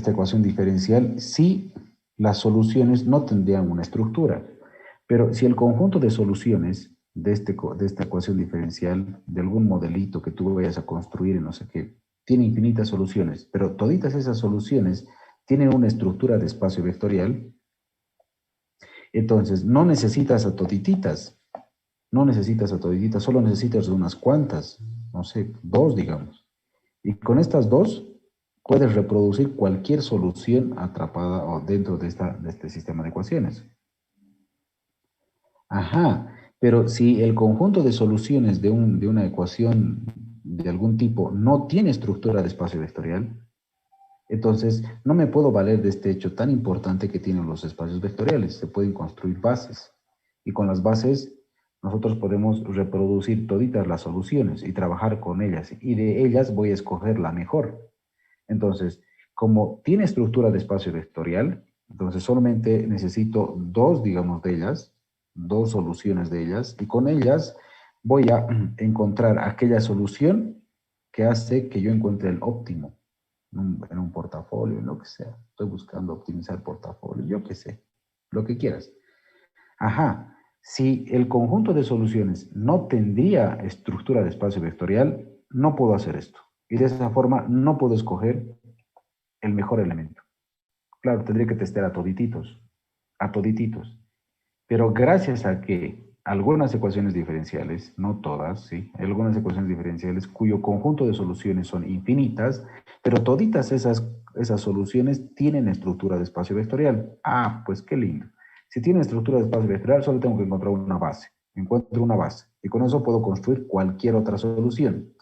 ecuación diferencial si las soluciones no tendrían una estructura. Pero si el conjunto de soluciones de esta ecuación diferencial, de algún modelito que tú vayas a construir, no sé qué, tiene infinitas soluciones, pero toditas esas soluciones tienen una estructura de espacio vectorial, entonces no necesitas a todititas, solo necesitas de unas cuantas, no sé, dos, digamos. Y con estas dos, puedes reproducir cualquier solución atrapada o dentro de este sistema de ecuaciones. Ajá, pero si el conjunto de soluciones de una ecuación de algún tipo no tiene estructura de espacio vectorial, entonces no me puedo valer de este hecho tan importante que tienen los espacios vectoriales. Se pueden construir bases. Y con las bases nosotros podemos reproducir toditas las soluciones y trabajar con ellas. Y de ellas voy a escoger la mejor. Entonces, como tiene estructura de espacio vectorial, entonces solamente necesito dos, digamos, de ellas, dos soluciones de ellas, y con ellas voy a encontrar aquella solución que hace que yo encuentre el óptimo en un portafolio, en lo que sea. Estoy buscando optimizar portafolio, yo qué sé, lo que quieras. Ajá, si el conjunto de soluciones no tendría estructura de espacio vectorial, no puedo hacer esto. Y de esa forma no puedo escoger el mejor elemento. Claro, tendría que testear a todititos. Pero gracias a que algunas ecuaciones diferenciales, no todas, sí, algunas ecuaciones diferenciales cuyo conjunto de soluciones son infinitas, pero toditas esas soluciones tienen estructura de espacio vectorial. Ah, pues qué lindo. Si tiene estructura de espacio vectorial, solo tengo que encontrar una base. Encuentro una base. Y con eso puedo construir cualquier otra solución.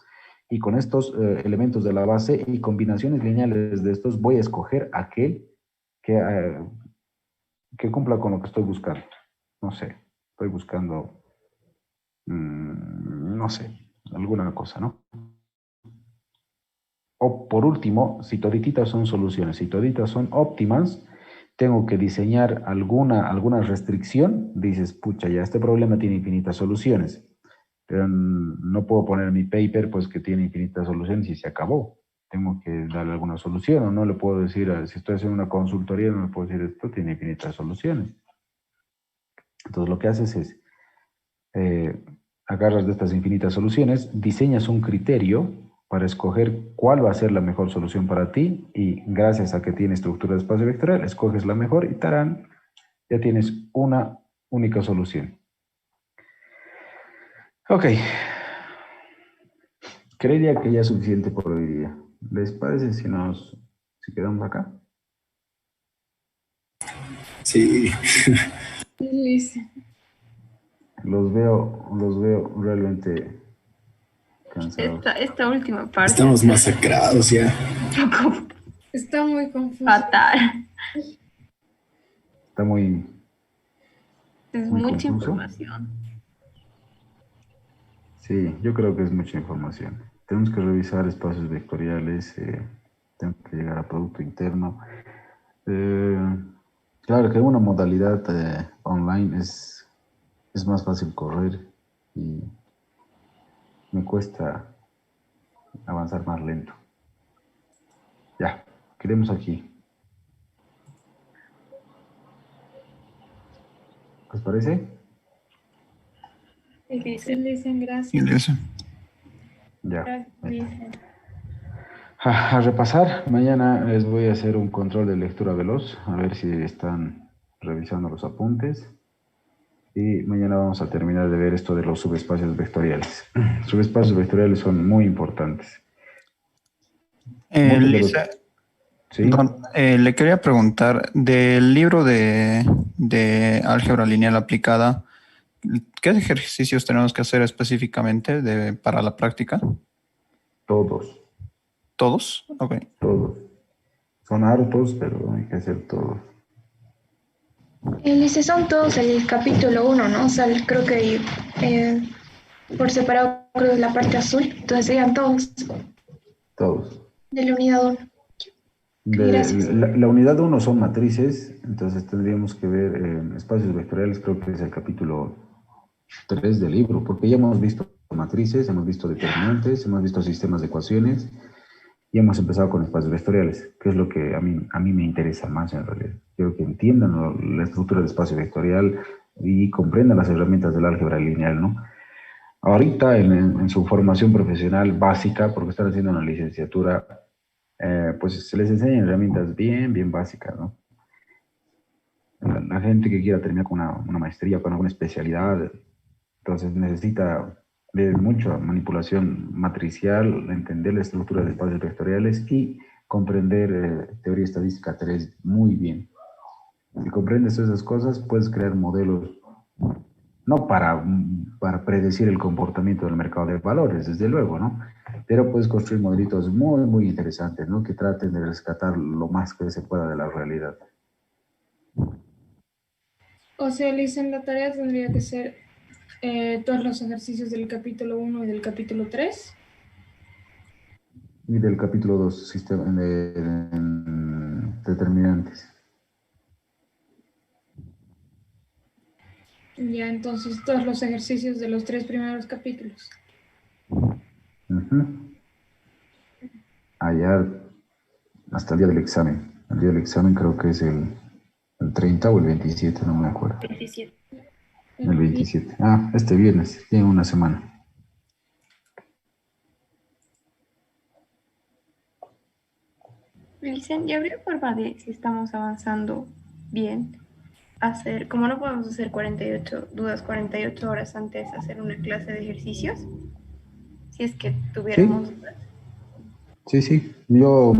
Y con estos elementos de la base y combinaciones lineales de estos, voy a escoger aquel que cumpla con lo que estoy buscando. No sé, estoy buscando, no sé, alguna cosa, ¿no? O por último, si todititas son soluciones, si toditas son óptimas, tengo que diseñar alguna restricción. Dices, pucha, ya este problema tiene infinitas soluciones, pero no puedo poner en mi paper pues que tiene infinitas soluciones y se acabó. Tengo que darle alguna solución, o no le puedo decir, si estoy haciendo una consultoría, no le puedo decir esto tiene infinitas soluciones. Entonces lo que haces es, agarras de estas infinitas soluciones, diseñas un criterio para escoger cuál va a ser la mejor solución para ti, y gracias a que tiene estructura de espacio vectorial, escoges la mejor y tarán, ya tienes una única solución. Ok. Creería que ya es suficiente por hoy día. ¿Les parece si quedamos acá? Sí. Listo. Los veo realmente cansados. Esta última parte. Estamos masacrados ya. Está muy confuso. Fatal. Está muy Es muy mucha confuso. información. Sí, yo creo que es mucha información. Tenemos que revisar espacios vectoriales, tenemos que llegar a producto interno. Claro que una modalidad online es más fácil correr y me cuesta avanzar más lento. Ya, quedemos aquí. ¿Les parece? Y Sí, dice, le dicen gracias. Y eso. Ya. Gracias, dicen. A repasar, mañana les voy a hacer un control de lectura veloz, a ver si están revisando los apuntes. Y mañana vamos a terminar de ver esto de los subespacios vectoriales. Subespacios vectoriales son muy importantes. Muchos de los- Lisa, ¿Sí? le quería preguntar, del libro de álgebra lineal aplicada, ¿qué ejercicios tenemos que hacer específicamente para la práctica? Todos, ¿Todos? Ok. todos. Son hartos, pero hay que hacer todos. Dice, son todos el capítulo 1, ¿no? O sea, creo que por separado creo que es la parte azul, entonces serían todos Todos. de la unidad 1. Gracias. La unidad 1 son matrices, entonces tendríamos que ver espacios vectoriales, creo que es el capítulo 3 del libro, porque ya hemos visto matrices, hemos visto determinantes, hemos visto sistemas de ecuaciones y hemos empezado con espacios vectoriales, que es lo que a mí me interesa más en realidad. Quiero que entiendan, ¿no?, la estructura del espacio vectorial y comprendan las herramientas del álgebra lineal, ¿no? Ahorita en su formación profesional básica, porque están haciendo una licenciatura, pues se les enseñan herramientas bien básicas, ¿no? La gente que quiera terminar con una maestría, con alguna especialidad, entonces necesita ver mucha manipulación matricial, entender la estructura de espacios vectoriales y comprender teoría estadística 3 muy bien. Si comprendes esas cosas, puedes crear modelos, no para predecir el comportamiento del mercado de valores, desde luego, ¿no? Pero puedes construir modelitos muy interesantes, ¿no?, que traten de rescatar lo más que se pueda de la realidad. O sea, le dicen la tarea tendría que ser todos los ejercicios del capítulo 1 y del capítulo 3. Y del capítulo 2, sistema de determinantes. Ya, entonces todos los ejercicios de los 3 primeros capítulos. Allá hasta el día del examen. El día del examen creo que es el 30 o el 27, no me acuerdo. 27. El 27. Ah, este viernes, tiene una semana. Dicen, ¿y habría forma de, si estamos avanzando bien, hacer, como no podemos hacer 48 horas antes, hacer una clase de ejercicios? Si es que tuviéramos... Sí, yo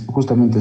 justamente